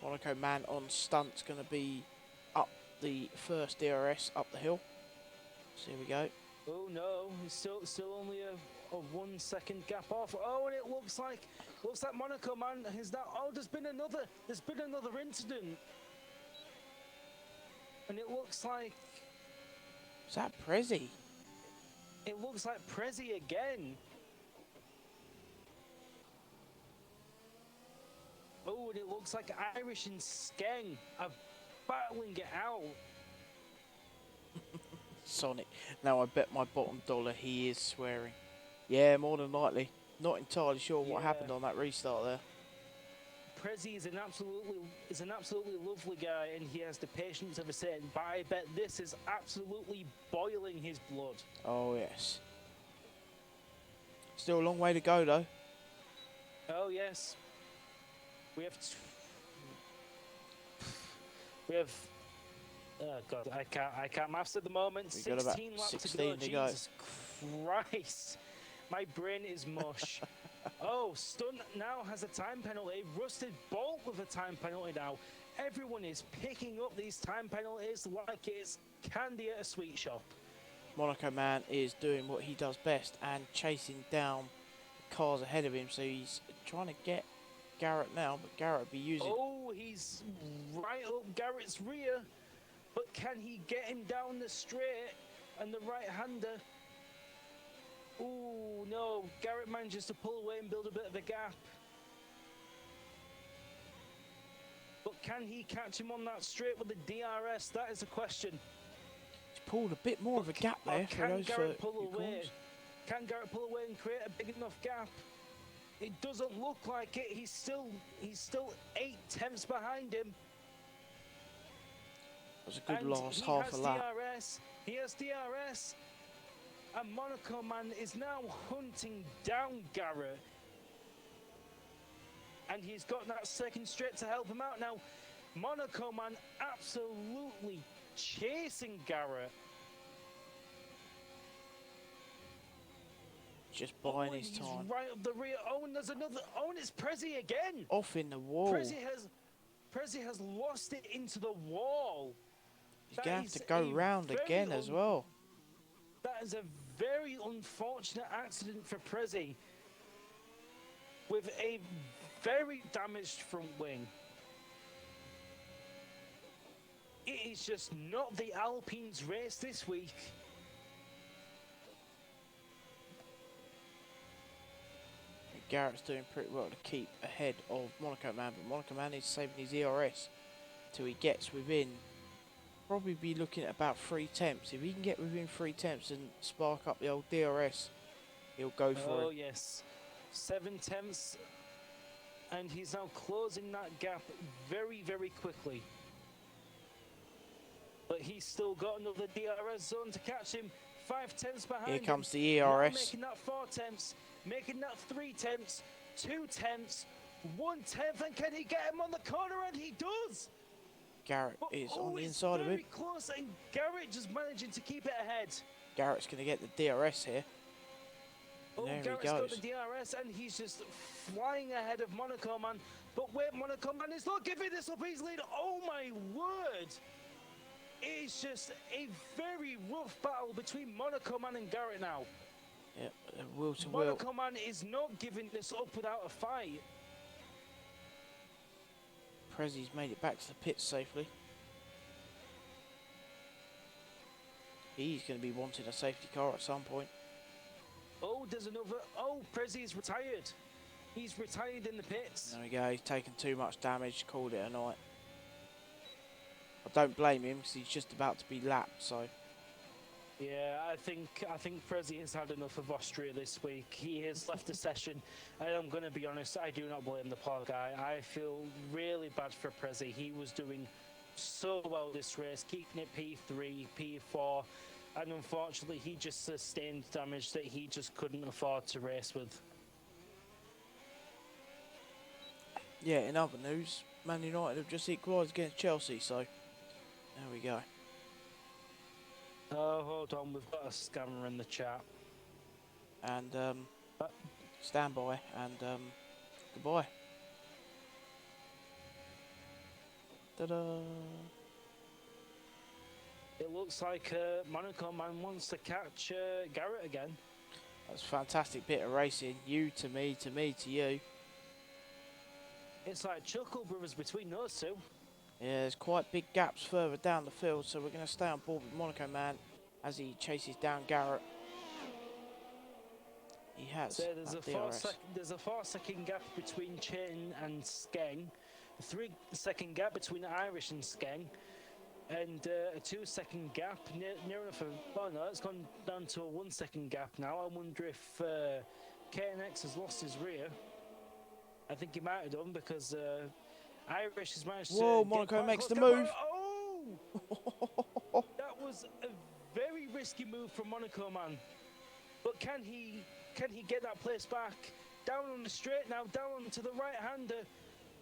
Monaco Man on stunt's going to be up the first DRS up the hill. So here we go. Oh no, it's still only a 1 second gap off. Oh, and it looks like Monaco Man has now. Oh, there's been another incident, and it looks like. Is that Prezi? It looks like Prezi again. Oh, and it looks like Irish and Skeng are battling it out. Sonic. Now I bet my bottom dollar he is swearing. Yeah, more than likely. Not entirely sure what happened on that restart there. Prezi is an absolutely lovely guy, and he has the patience of a saint. But I bet this is absolutely boiling his blood. Oh yes. Still a long way to go though. Oh yes. We have. Oh God, I can't maths at the moment. We've got about 16 laps 16 to go. Jesus Christ, my brain is mush. Oh, Stunt now has a time penalty. Rusted Bolt with a time penalty now. Everyone is picking up these time penalties like it's candy at a sweet shop. Monaco Man is doing what he does best and chasing down the cars ahead of him. So he's trying to get Garrett now, but Garrett will be using. Oh, he's right up Garrett's rear, but can he get him down the straight? And the right-hander. Oh no, Garrett manages to pull away and build a bit of a gap. But can he catch him on that straight with the DRS? That is a question. He's pulled a bit more of a gap there. Can Garrett pull away? Can Garrett pull away and create a big enough gap? It doesn't look like it. He's still 8 tenths behind him. That was a good last half a lap. He has DRS. And Monaco Man is now hunting down Garrett. And he's got that second straight to help him out. Now, Monaco Man absolutely chasing Garrett. Just buying his time. He's right up the rear. Oh, and there's another. Oh, and it's Prezi again. Off in the wall. Prezi has lost it into the wall. He's going to have to go round again as well. That is a very unfortunate accident for Prezi, with a very damaged front wing. It is just not the Alpine's race this week. Garrett's doing pretty well to keep ahead of Monaco Man, but Monaco Man is saving his ERS till he gets within. Probably be looking at about 3 tenths. If he can get within 3 tenths and spark up the old DRS, he'll go for it. Oh yes, 7 tenths, and he's now closing that gap very, very quickly. But he's still got another DRS zone to catch him. 5 tenths behind. Here comes the Now ERS. making that 4 tenths, making that 3 tenths, 2 tenths, 1 tenth, and can he get him on the corner? And he does. Garrett is on the inside of him. Very close, and Garrett just managing to keep it ahead. Garrett's going to get the DRS here. And there Garrett's he goes. got the DRS, and he's just flying ahead of Monaco Man. But wait, Monaco Man is not giving this up easily. Oh my word! It's just a very rough battle between Monaco Man and Garrett now. Yep, will to will. Monaco Man is not giving this up without a fight. Prezi's made it back to the pits safely. He's going to be wanting a safety car at some point. Oh, there's another. Oh, Prezi's retired. He's retired in the pits. There we go. He's taken too much damage. Called it a night. I don't blame him because he's just about to be lapped. So. Yeah, I think Prezi has had enough of Austria this week. He has left the session, and I'm going to be honest, I do not blame the poor guy. I feel really bad for Prezi. He was doing so well this race, keeping it P3, P4, and unfortunately he just sustained damage that he just couldn't afford to race with. Yeah, in other news, Man United have just equalised against Chelsea, so there we go. Oh, hold on, we've got a scammer in the chat. and Uh, stand by, and goodbye. Ta-da! It looks like Monaco Man wants to catch Garrett again. That's a fantastic bit of racing. You to me to you. It's like Chuckle Brothers between those two. Yeah, there's quite big gaps further down the field, so we're going to stay on board with Monaco Man as he chases down Garrett. He has So there's that a DRS. there's a 4 second gap between Chain and Skeng, a 3 second gap between Irish and Skeng, and a 2 second gap near enough. Oh no, it's gone down to a 1 second gap now. I wonder if KNX has lost his rear. I think he might have done because Irish has managed Whoa, to Monaco get makes the close. move. Oh, that was a very risky move from Monaco Man. But can he get that place back? Down on the straight now, down onto the right-hander.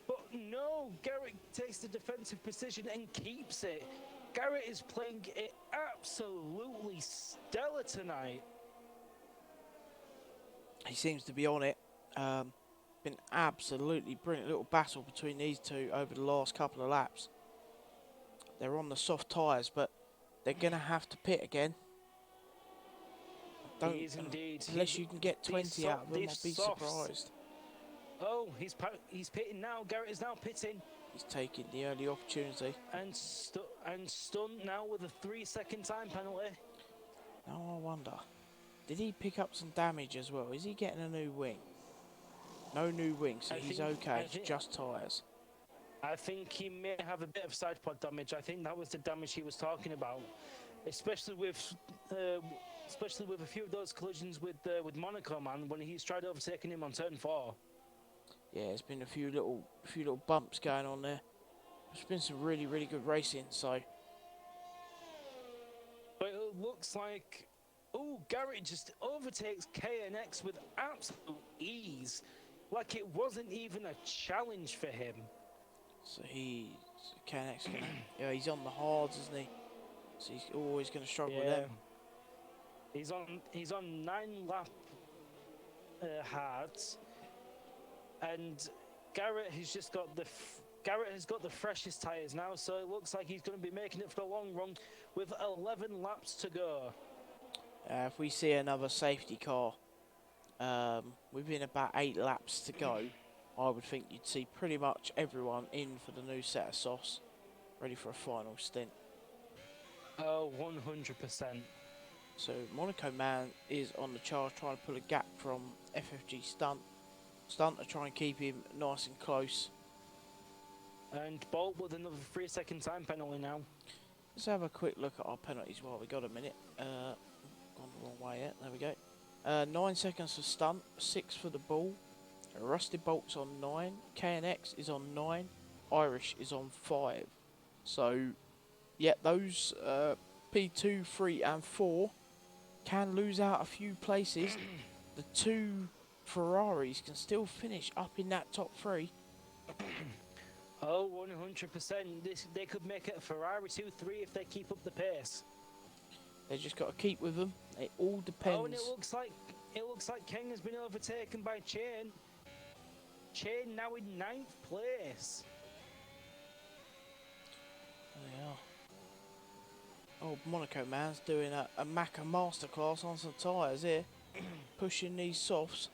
But no, Garrett takes the defensive position and keeps it. Garrett is playing it absolutely stellar tonight. He seems to be on it. Been absolutely brilliant little battle between these two over the last couple of laps. They're on the soft tyres, but they're going to have to pit again. He is indeed. Unless you can get 20 out of them, I'll be surprised. Oh, he's pitting now. Garrett is now pitting. He's taking the early opportunity. And stunned now with a 3-second time penalty. Now I wonder, did he pick up some damage as well? Is he getting a new wing? No new wing, so he's okay. It's just tyres. I think he may have a bit of side pod damage. I think that was the damage he was talking about, especially with a few of those collisions with Monaco Man when he's tried overtaking him on turn 4. Yeah, there's been a few little bumps going on there. There's been some really good racing. So, but it looks like Garrett just overtakes KNX with absolute ease, like it wasn't even a challenge for him. So KNX gonna, yeah, he's on the hards, isn't he? So he's always gonna struggle with them. He's on 9-lap hards, and Garrett has got the freshest tyres now, so it looks like he's going to be making it for the long run with 11 laps to go. If we see another safety car within about 8 laps to go, I would think you'd see pretty much everyone in for the new set of softs, ready for a final stint. Oh, 100%. So Monaco Man is on the charge, trying to pull a gap from FFG Stunt. Stunt to try and keep him nice and close. And Bolt with another 3-second time penalty now. Let's have a quick look at our penalties while we got a minute. Gone the wrong way yet. There we go. 9 seconds for Stunt, 6 for the Bull. Rusty Bolt's on 9. KNX is on 9. Irish is on 5. So, yeah, those P2, 3 and 4 can lose out a few places. The 2 Ferraris can still finish up in that top 3. Oh, 100%. They could make it a Ferrari 2-3 if they keep up the pace. They just got to keep with them. It all depends. Oh, and it looks like King has been overtaken by Chain. Chain now in 9th place. There they are. Oh, Monaco Man's doing a Macca masterclass on some tyres here. Pushing these softs.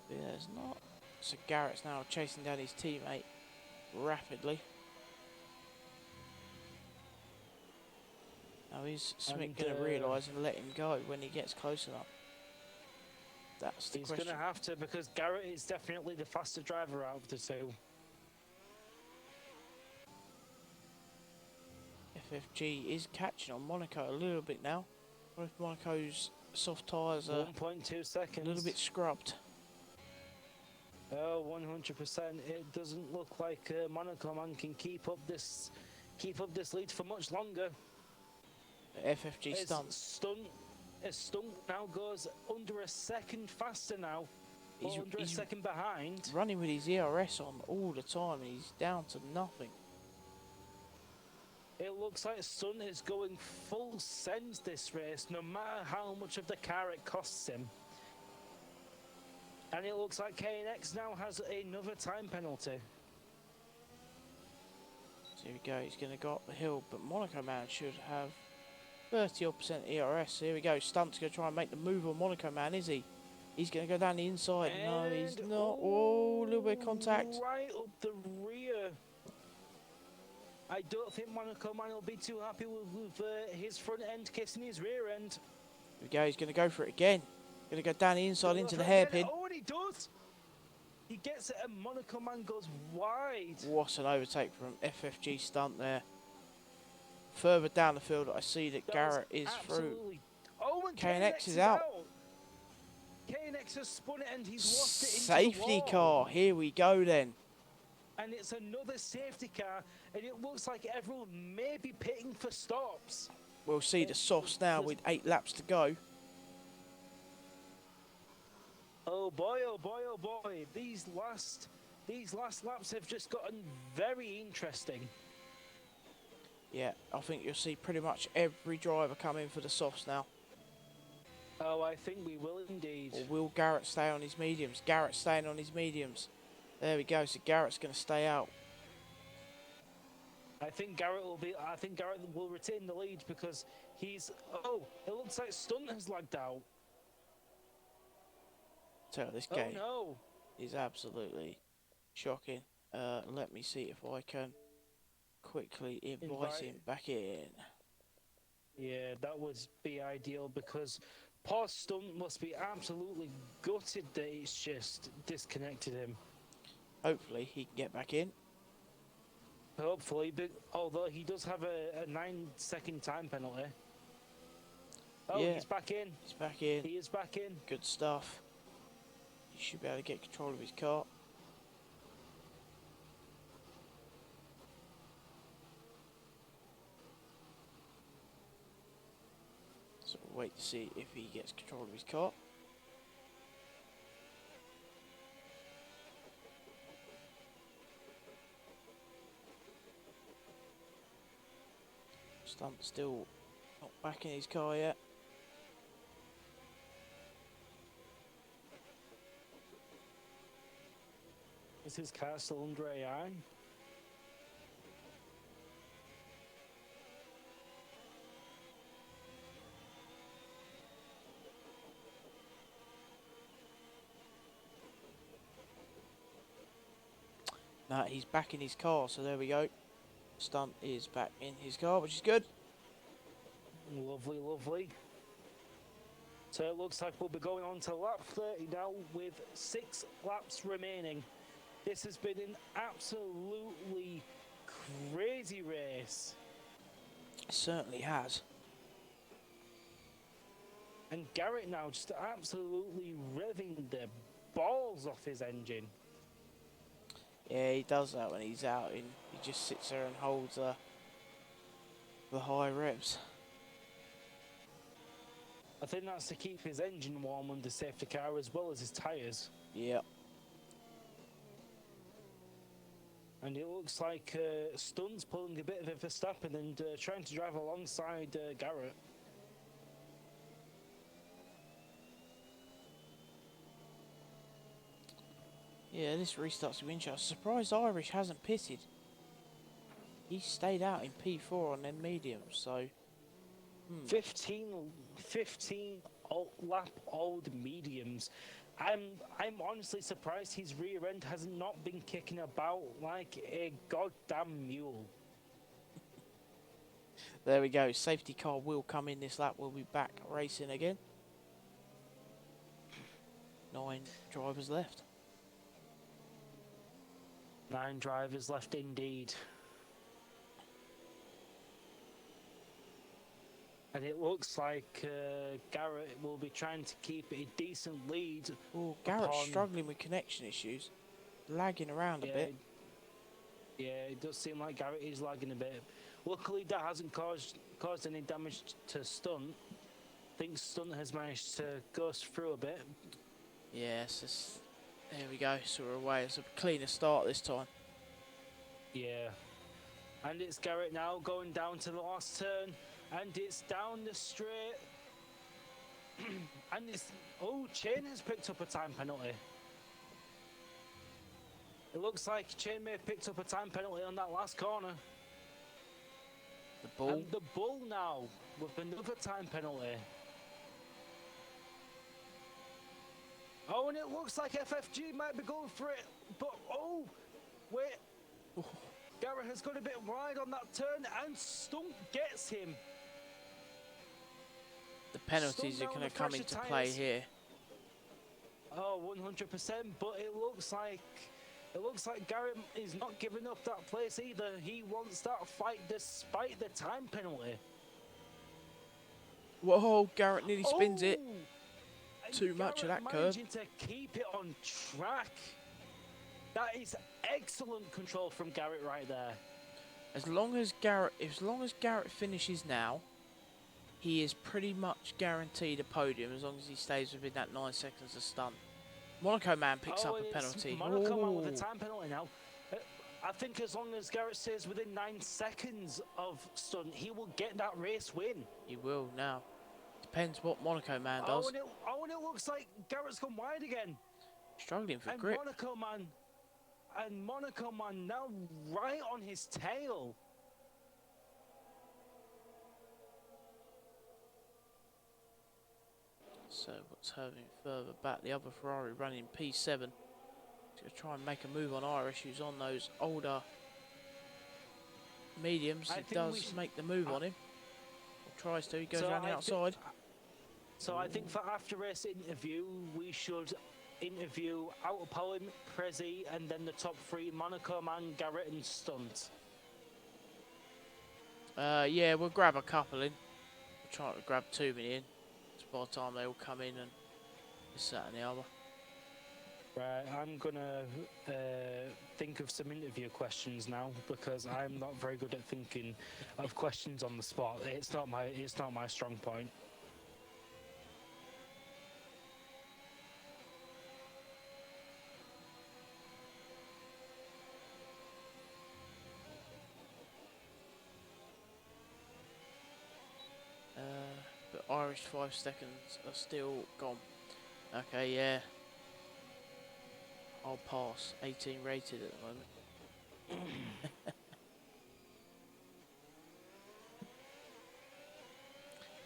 Yeah, it's not. So Garrett's now chasing down his teammate rapidly. Now is Smith going to realise and let him go when he gets close enough? That's the question. He's going to have to, because Garrett is definitely the faster driver out of the two. FFG is catching on Monaco a little bit now. What if Monaco's soft tyres are 1.2 seconds. a little bit scrubbed? Oh, 100%. It doesn't look like Monaco Man can keep up this lead for much longer. FFG Stunt. Stunt now goes under a second faster now. He's under a second behind. Running with his ERS on all the time and he's down to nothing. It looks like Stunt is going full send this race, no matter how much of the car it costs him. And it looks like KNX now has another time penalty. So here we go, he's going to go up the hill, but Monaco Man should have 30% ERS. Here we go, Stunt's going to try and make the move on Monaco Man, is he? He's going to go down the inside. And no, he's not. Oh, a little bit of contact. Right up the rear. I don't think Monaco Man will be too happy with his front end kissing his rear end. Here we go, he's going to go for it again. Going to go down the inside into the hairpin. Oh, and he does. He gets it and Monaco Man goes wide. What an overtake from FFG Stunt there. Further down the field, I see that Garrett is through. Oh, and KNX is out. KNX has spun it and he's lost it into Safety the wall. car, here we go then. And it's another safety car, and it looks like everyone may be pitting for stops. We'll see the softs now with 8 laps to go. Oh boy, oh boy, oh boy. These last laps have just gotten very interesting. Yeah, I think you'll see pretty much every driver come in for the softs now. Oh, I think we will indeed. Or will Garrett stay on his mediums? Garrett's staying on his mediums. There we go, so Garrett's going to stay out. I think Garrett will retain the lead because he's... Oh, it looks like Stunt has lagged out. So this game no. is absolutely shocking. Let me see if I can quickly invite him back in. Yeah, that would be ideal because poor Stunt must be absolutely gutted that it's just disconnected him. Hopefully he can get back in. Hopefully, but although he does have a 9-second time penalty. Oh, yeah, he's back in. He's back in. He is back in. Good stuff. He should be able to get control of his car. So we'll wait to see if he gets control of his car. Stunt still not back in his car yet. Is his car still under AI? No, he's back in his car, so there we go. Stunt is back in his car, which is good. Lovely, lovely. So it looks like we'll be going on to lap 30 now with 6 laps remaining. This has been an absolutely crazy race. It certainly has. And Garrett now just absolutely revving the balls off his engine. Yeah, he does that when he's out. He just sits there and holds the high revs. I think that's to keep his engine warm under safety car as well as his tyres. Yep. And it looks like Stunt's pulling a bit of a Verstappen and trying to drive alongside Garrett. Yeah, this restarts the windshield. I'm surprised Irish hasn't pitted. He stayed out in P4 on them mediums, so... 15 lap old mediums. I'm honestly surprised his rear end has not been kicking about like a goddamn mule. There we go. Safety car will come in this lap. We'll be back racing again. 9 drivers left. 9 drivers left indeed. And it looks like Garrett will be trying to keep a decent lead. Oh, Garrett's struggling with connection issues. Lagging around a bit. Yeah, it does seem like Garrett is lagging a bit. Luckily, that hasn't caused any damage to Stunt. I think Stunt has managed to ghost through a bit. Yes, there we go. So we're away. It's a cleaner start this time. Yeah. And it's Garrett now going down to the last turn, and it's down the straight. And it's... Oh, Chain has picked up a time penalty. It looks like Chain may have picked up a time penalty on that last corner. The Bull. And the Bull now with another time penalty. Oh, and it looks like FFG might be going for it, but oh, wait. Garrett has got a bit wide on that turn, and Stump gets him. The penalties are going to come into play here. Oh, 100%, but it looks like Garrett is not giving up that place either. He wants that fight despite the time penalty. Whoa, Garrett nearly spins it. Too much of that curve. Managing to keep it on track. That is excellent control from Garrett right there. As long as Garrett finishes now, he is pretty much guaranteed a podium as long as he stays within that 9 seconds of stunt. Monaco Man picks up a penalty. Monaco Man with a time penalty now. I think as long as Garrett stays within 9 seconds of stunt, he will get that race win. He will now. Depends what Monaco Man does. And it looks like Garrett's gone wide again. Struggling for grip. Monaco Man now right on his tail. So what's having further back? The other Ferrari running P7. He's going to try and make a move on Irish, who's on those older mediums. He does make the move on him. Or tries to. He goes around the outside. So I think for after race interview, we should interview Out of Poem, Prezi, and then the top 3, Monaco Man, Garrett and Stunt. Yeah, we'll grab a couple in. We'll try to grab 2 in. By the time they all come in and this, that and the other. Right, I'm gonna think of some interview questions now because I'm not very good at thinking of questions on the spot. It's not my strong point. But Irish 5 seconds are still gone. Okay, yeah. I'll pass. 18 rated at the moment.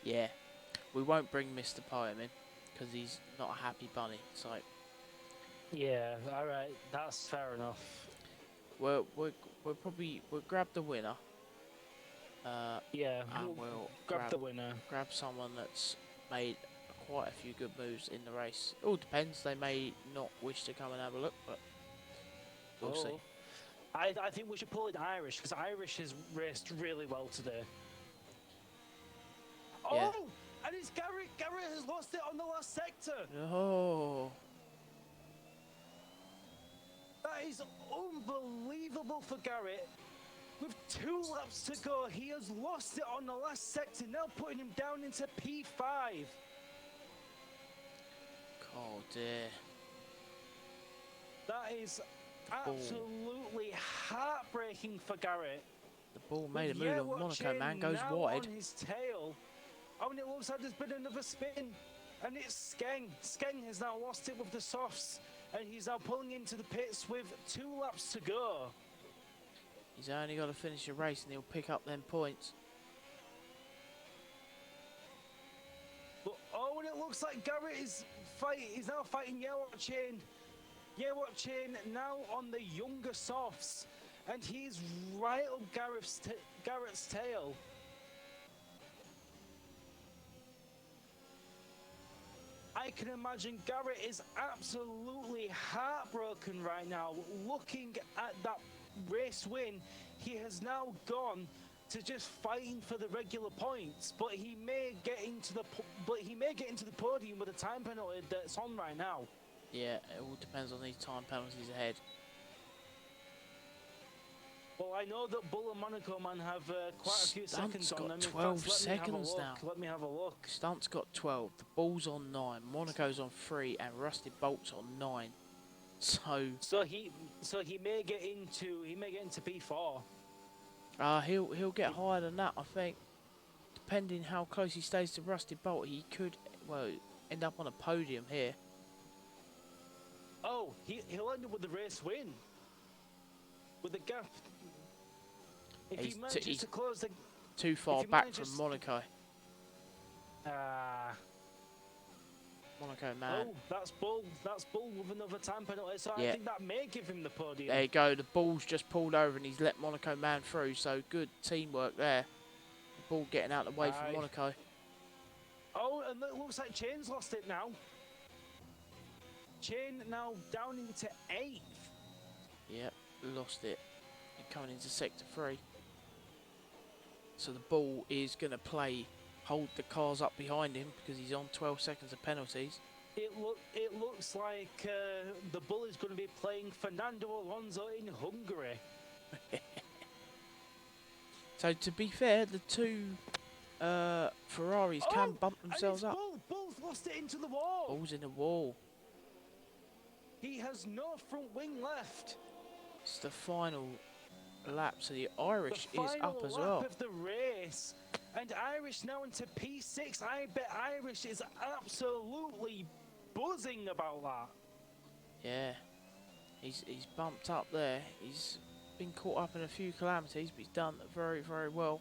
Yeah. We won't bring Mr. Poem in because he's not a happy bunny. So yeah, all right, that's fair enough. We'll grab the winner. Yeah, and we'll grab the winner. Grab someone that's made quite a few good moves in the race. It all depends. They may not wish to come and have a look, but we'll see. I think we should pull in Irish because Irish has raced really well today. Yeah. Oh, and it's Garrett. Garrett has lost it on the last sector. Oh. That is unbelievable for Garrett. With 2 laps to go, he has lost it on the last sector, now putting him down into P5. Oh dear. That is absolutely heartbreaking for Garrett. The Bull made a move on Monaco Man, goes wide. On his tail. Oh, and it looks like there's been another spin. And it's Skeng. Skeng has now lost it with the softs, and he's now pulling into the pits with 2 laps to go. He's only got to finish a race and he'll pick up them points. But, oh, and it looks like Garrett is now fighting Yellow Chain. Yellow Chain now on the younger softs. And he's right up Garrett's tail. I can imagine Garrett is absolutely heartbroken right now, looking at that race win. He has now gone to just fighting for the regular points, but he may get into the podium with a time penalty that's on right now. Yeah, it all depends on these time penalties ahead. Well, I know that Bull and Monaco Man have quite a few seconds on them. Stunt's got 12 seconds now. Let me have a look. Stunt's got 12. The Bull's on 9. Monaco's on 3, and Rusted Bolt's on 9. So he may get into P4. He'll get higher than that, I think. Depending how close he stays to Rusty Bolt, he could, well, end up on a podium here. Oh, he'll end up with the race win. With the gap. If he manages to close the... Too far back from Monaco. Monaco man. Oh, that's Bull. That's Bull with another time penalty. So yeah. I think that may give him the podium. There you go. The Bull's just pulled over and he's let Monaco man through. So good teamwork there. The Bull getting out of the way from Monaco. Oh, and it looks like Chain's lost it now. Chain now down into 8th. Yep, lost it. And coming into sector 3. So the Bull is going to hold the cars up behind him because he's on 12 seconds of penalties. It looks like the Bull is going to be playing Fernando Alonso in Hungary. So to be fair, the two Ferraris can bump themselves up. Bull's lost it into the wall. Bull's in the wall. He has no front wing left. It's the final lap, so the Irish is up as well. Final lap of the race, and Irish now into P6. I bet Irish is absolutely buzzing about that. Yeah, he's bumped up there. He's been caught up in a few calamities, but he's done very, very well.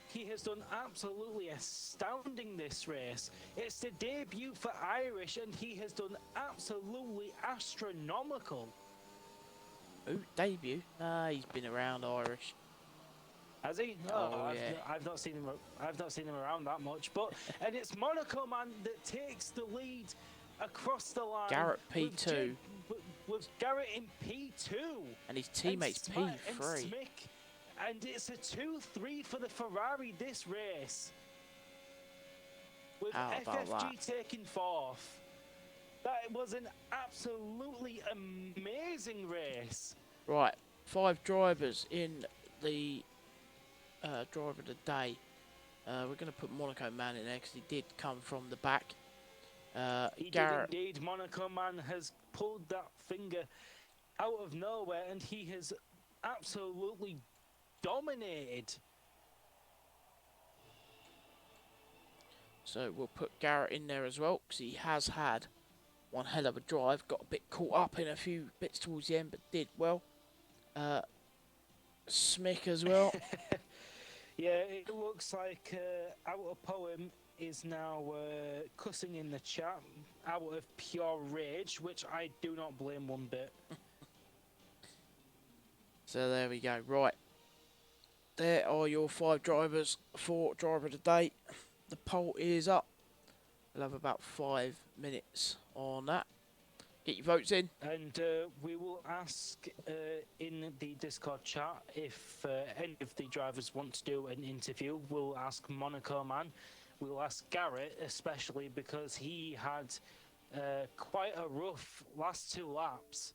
He has done absolutely astounding this race. It's the debut for Irish, and he has done absolutely astronomical. Ooh, debut? Nah, he's been around Irish. Has he? Oh, yeah. I've not seen him. I've not seen him around that much. But and it's Monaco man that takes the lead across the line. Garrett P2. With Garrett in P2. And his teammates P3. And it's a 2-3 for the Ferrari this race. With FFG taking 4th. That was an absolutely amazing race. Right, 5 drivers in the driver of the day. We're going to put Monaco man in there because he did come from the back. He did indeed. Monaco man has pulled that finger out of nowhere and he has absolutely dominated. So we'll put Garrett in there as well because he has had one hell of a drive. Got a bit caught up in a few bits towards the end, but did well. Smick as well. Yeah, it looks like our poem is now cussing in the chat out of pure rage, which I do not blame one bit. So there we go. Right. There are your 5 drivers for driver of the day. The poll is up. We'll have about 5 minutes on that. Get your votes in. And we will ask in the Discord chat if any of the drivers want to do an interview. We'll ask Monaco man. We'll ask Garrett, especially because he had quite a rough last 2 laps.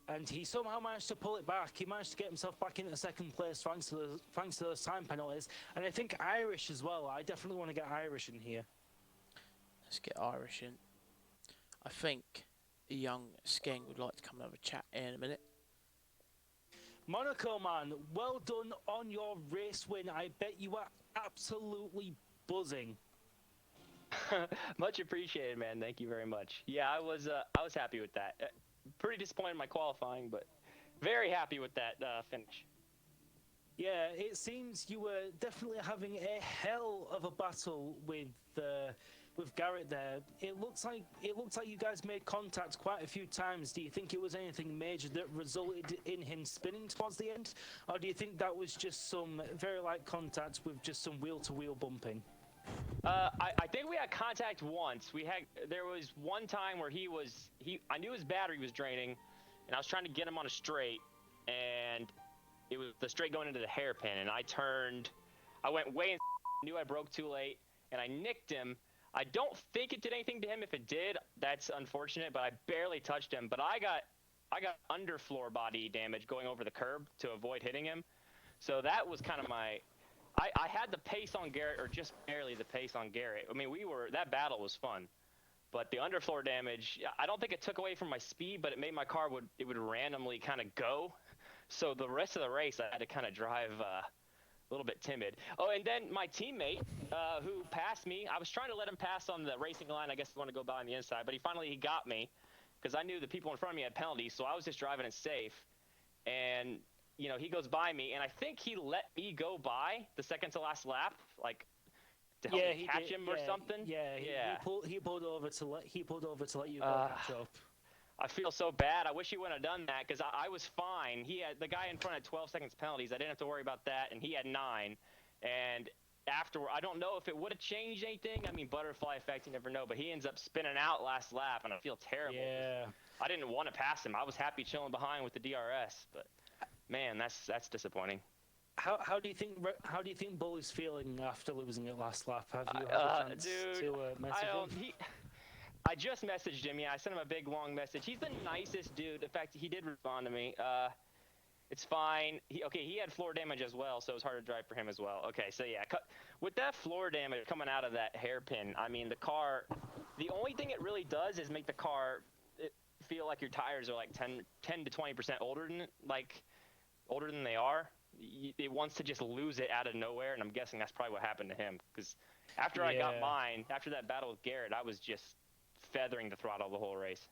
And he somehow managed to pull it back. He managed to get himself back into 2nd place thanks to those time penalties. And I think Irish as well. I definitely want to get Irish in here. Let's get Irish in. I think the young Skeng would like to come and have a chat in a minute. Monaco man, well done on your race win. I bet you are absolutely buzzing. Much appreciated, man. Thank you very much. Yeah, I was happy with that. Pretty disappointed in my qualifying, but very happy with that finish. Yeah, it seems you were definitely having a hell of a battle with Garrett there. It looks like you guys made contact quite a few times. Do you think it was anything major that resulted in him spinning towards the end, or do you think that was just some very light contact with just some wheel-to-wheel bumping? I think we had contact once. There was one time where I knew his battery was draining, and I was trying to get him on a straight, and it was the straight going into the hairpin, and I went way in, knew I broke too late, and I nicked him. I don't think it did anything to him. If it did, that's unfortunate, but I barely touched him. But I got underfloor body damage going over the curb to avoid hitting him. So that was kind of I had the pace on Garrett, or just barely the pace on Garrett. I mean, that battle was fun, but the underfloor damage, I don't think it took away from my speed, but it made my car would randomly kind of go. So the rest of the race, I had to kind of drive a little bit timid. Oh, and then my teammate who passed me, I was trying to let him pass on the racing line. I guess he wanted to go by on the inside, but he got me because I knew the people in front of me had penalties, so I was just driving it safe. And he goes by me, and I think he let me go by the second to last lap, like to help me catch him or something. He pulled over to let you go catch up. I feel so bad. I wish he wouldn't have done that because I was fine. The guy in front had 12 seconds penalties. I didn't have to worry about that, and he had 9. And afterward, I don't know if it would have changed anything. I mean, butterfly effect, you never know. But he ends up spinning out last lap, and I feel terrible. Yeah. I didn't want to pass him. I was happy chilling behind with the DRS, but man, that's disappointing. How do you think Bull is feeling after losing it last lap? Have you had a chance to message him? I just messaged him. Yeah, I sent him a big long message. He's the nicest dude. In fact, he did respond to me. It's fine. He had floor damage as well, so it was hard to drive for him as well. Okay, so yeah, with that floor damage coming out of that hairpin, I mean, the only thing it really does is make the car feel like your tires are like 10 to 20% older than they are. It wants to just lose it out of nowhere, and I'm guessing that's probably what happened to him. Because after I got mine, after that battle with Garrett, I was just feathering the throttle the whole race.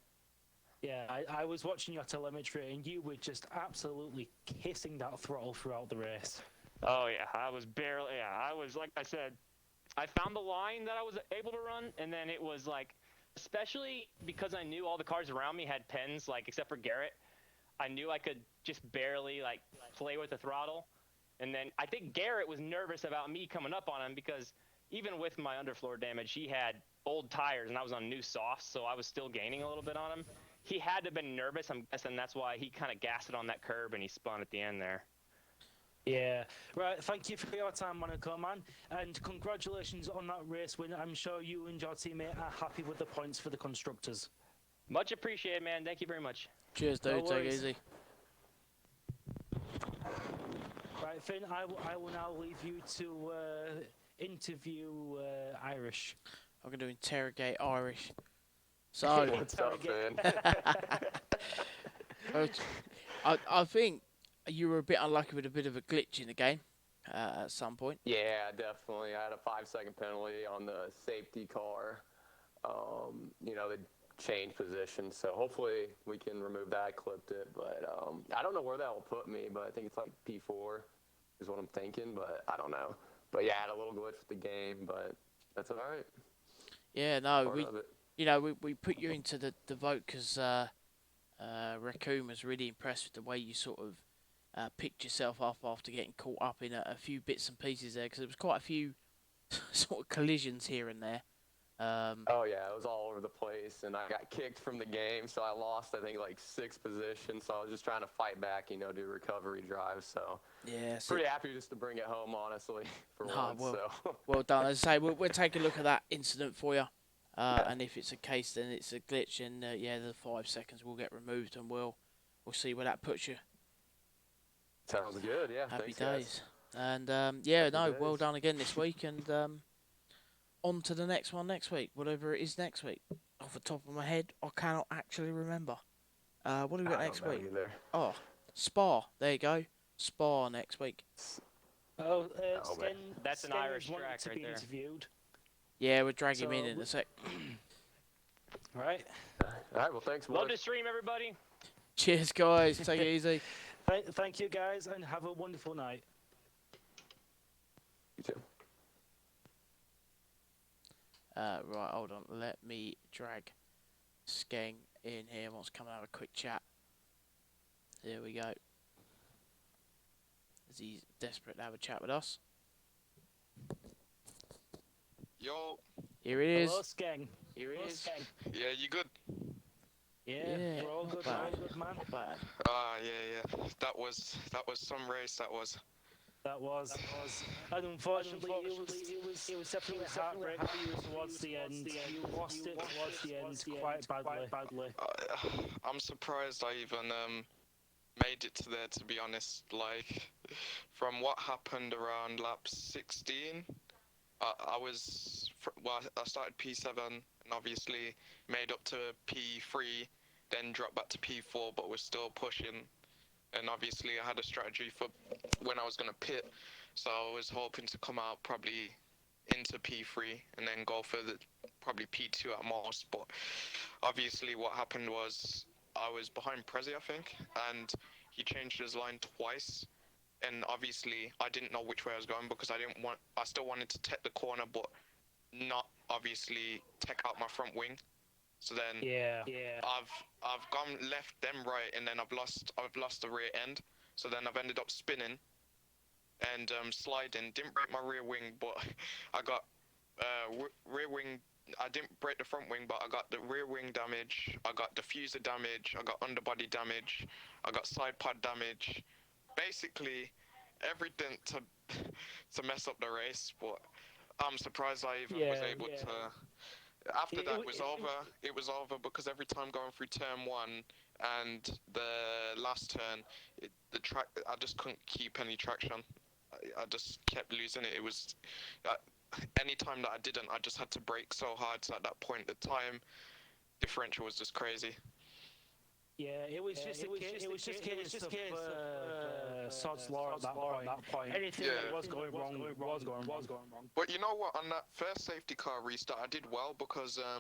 Yeah, I was watching your telemetry, and you were just absolutely kissing that throttle throughout the race. Oh, yeah. I was, like I said, I found the line that I was able to run, and then it was like, especially because I knew all the cars around me had pens, like, except for Garrett, I knew I could just barely, like, play with the throttle. And then I think Garrett was nervous about me coming up on him because even with my underfloor damage, he had old tires, and I was on new softs, so I was still gaining a little bit on him. He had to have been nervous, I'm guessing that's why he kind of gassed it on that curb and he spun at the end there. Yeah. Right, thank you for your time, Monaco, man. And congratulations on that race win. I'm sure you and your teammate are happy with the points for the constructors. Much appreciated, man. Thank you very much. Cheers, dude. Take it easy. Right, Finn, I will now leave you to interview Irish. I'm going to interrogate Irish. So, what's up, man? I think you were a bit unlucky with a bit of a glitch in the game at some point. Yeah, definitely. I had a 5-second penalty on the safety car. They changed position, so hopefully we can remove that. I clipped it, but I don't know where that will put me, but I think it's like P4 is what I'm thinking, but I don't know. But yeah, I had a little glitch with the game, but that's all right. Yeah, no, we put you into the vote because Raccoon was really impressed with the way you sort of picked yourself up after getting caught up in a few bits and pieces there, because there was quite a few sort of collisions here and there. Oh yeah, it was all over the place, and I got kicked from the game, so I lost I think like 6 positions. So I was just trying to fight back, do recovery drives. So yeah, pretty happy just to bring it home, honestly, for once. Well done. As I say, we'll take a look at that incident for you, and if it's a case, then it's a glitch, and the 5 seconds will get removed, and we'll see where that puts you. Sounds good. Yeah. Happy thanks, days. And well done again this week, and on to the next one next week, whatever it is next week. Off the top of my head, I cannot actually remember. What do we got next week? Either. Oh, Spa. There you go. Spa next week. Sten, that's an Irish track to right be there. Interviewed. Yeah, we'll drag him in a sec. All right. All right. Well, thanks. Love to stream, everybody. Cheers, guys. Take it easy. Thank you, guys, and have a wonderful night. You too. Right, hold on. Let me drag Skeng in here. Wants to come and have a quick chat. There we go. As he's desperate to have a chat with us. Yo. Here it is. Hello, Skeng. Here it is. Yeah, you good? Yeah, we're all good, man. Bad. Yeah. That was some race. That was. And unfortunately, it was definitely heartbreaking for you towards the end. You lost it towards the end quite badly. I'm surprised I even made it to there, to be honest. Like, from what happened around lap 16, I started P7 and obviously made up to P3, then dropped back to P4, but was still pushing and obviously I had a strategy for when I was gonna pit, so I was hoping to come out probably into P3 and then go for the probably P2 at most. But obviously, what happened was I was behind Prezi, I think, and he changed his line twice. And obviously, I didn't know which way I was going because I still wanted to take the corner, but not obviously take out my front wing. So then I've gone left, then right, and then I've lost the rear end. So then I've ended up spinning and sliding. Didn't break my rear wing, but I got rear wing. I didn't break the front wing, but I got the rear wing damage. I got diffuser damage. I got underbody damage. I got side pod damage. Basically, everything to mess up the race. But I'm surprised I even was able to. After that was over, it was over because every time going through turn one and the last turn, the track, I just couldn't keep any traction. I just kept losing it. It was uh, any time that I didn't, I just had to brake so hard. So at that point, the time differential was just crazy. Yeah, it was just a case of sod's law at that point. Anything that was going wrong was going wrong. But you know what? On that first safety car restart, I did well because I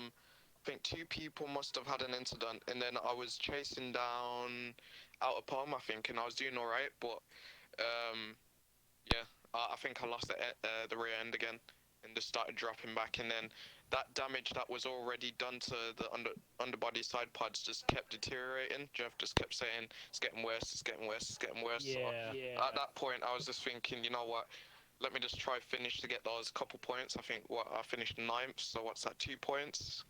think 2 people must have had an incident, and then I was chasing down out of Palm, I think, and I was doing all right. But yeah, I think I lost the rear end again and just started dropping back, and then that damage that was already done to the underbody side pods just kept deteriorating. Jeff just kept saying it's getting worse, it's getting worse, it's getting worse. Yeah. So at that point, I was just thinking, you know what? Let me just try finish to get those couple points. I think I finished 9th, so what's that? 2 points.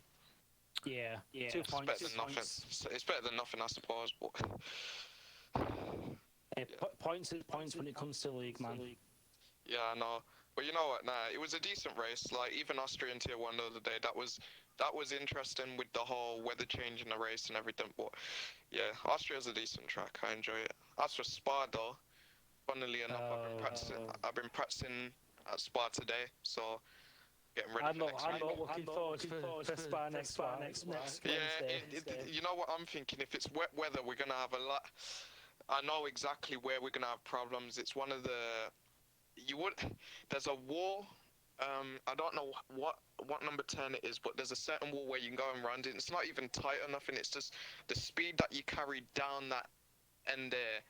Yeah. 2 It's points. better than nothing. It's better than nothing, I suppose. But points is points when it comes to league, man. Yeah, I know. But you know what? Nah, it was a decent race. Like even Austria in Tier 1 the other day, that was interesting with the whole weather change in the race and everything. But yeah, Austria's a decent track. I enjoy it. As for Spa though, funnily enough, I've been practicing at Spa today, so getting ready for next week. I'm not looking forward for Spa next Wednesday. Yeah, you know what I'm thinking? If it's wet weather, we're gonna have a lot. I know exactly where we're gonna have problems. It's one of the there's a wall. I don't know what number 10 it is, but there's a certain wall where you can go around it. It's not even tight enough, and it's just the speed that you carry down that end there.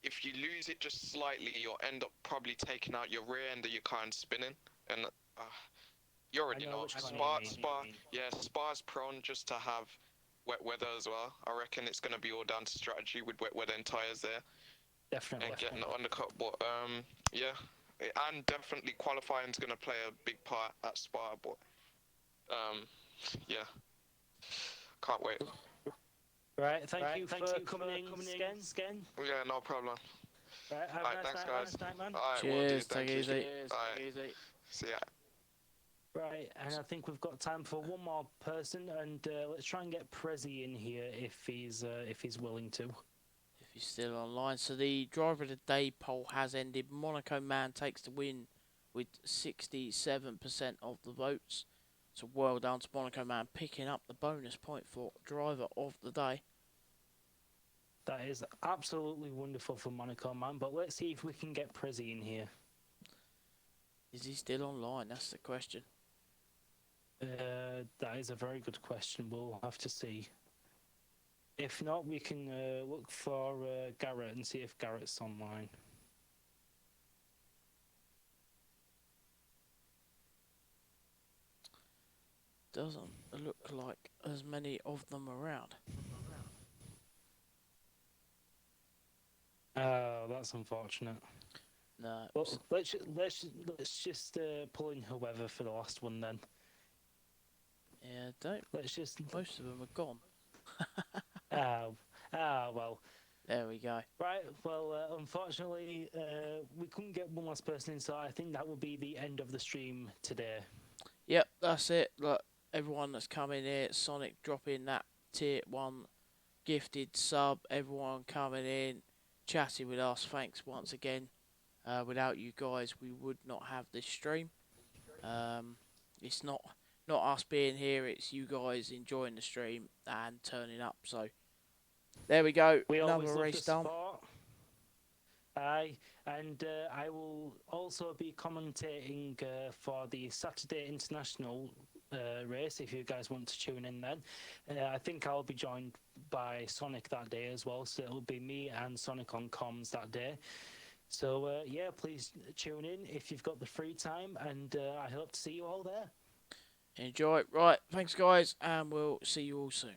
If you lose it just slightly, you'll end up probably taking out your rear end of your car and spinning. And you already know Spa's prone just to have wet weather as well. I reckon it's going to be all down to strategy with wet weather and tyres there. Definitely. And getting the undercut, but yeah, and definitely qualifying is going to play a big part at Spa, but yeah, can't wait. Right, thank you for coming in, Sken. Yeah, no problem. Right, have a nice guys. night, man. All right, Cheers, take it easy. See ya. Right, and I think we've got time for one more person, and let's try and get Prezi in here if he's willing to. If he's still online. So the driver of the day poll has ended. Monaco Man takes the win with 67% of the votes. So well done to Monaco Man picking up the bonus point for driver of the day. That is absolutely wonderful for Monaco Man, but let's see if we can get Prezi in here. Is he still online? That's the question. That is a very good question. We'll have to see. If not, we can look for Garrett and see if Garrett's online. Doesn't look like as many of them around. Oh, that's unfortunate. No. But let's just pull in whoever for the last one then. Yeah, don't. Most of them are gone. Well. There we go. Right, well, unfortunately, we couldn't get one last person in, so I think that will be the end of the stream today. Yep, that's it. Look, everyone that's coming here, Sonic dropping that tier 1 gifted sub, everyone coming in, chatting with us, thanks once again. Without you guys, we would not have this stream. It's not us being here, it's you guys enjoying the stream and turning up. So There we go. We always Another love the race done. support. Aye, and I will also be commentating for the Saturday International race if you guys want to tune in then. I think I'll be joined by Sonic that day as well, so it'll be me and Sonic on comms that day. So yeah, please tune in if you've got the free time, and I hope to see you all there. Enjoy. Right, thanks guys, and we'll see you all soon.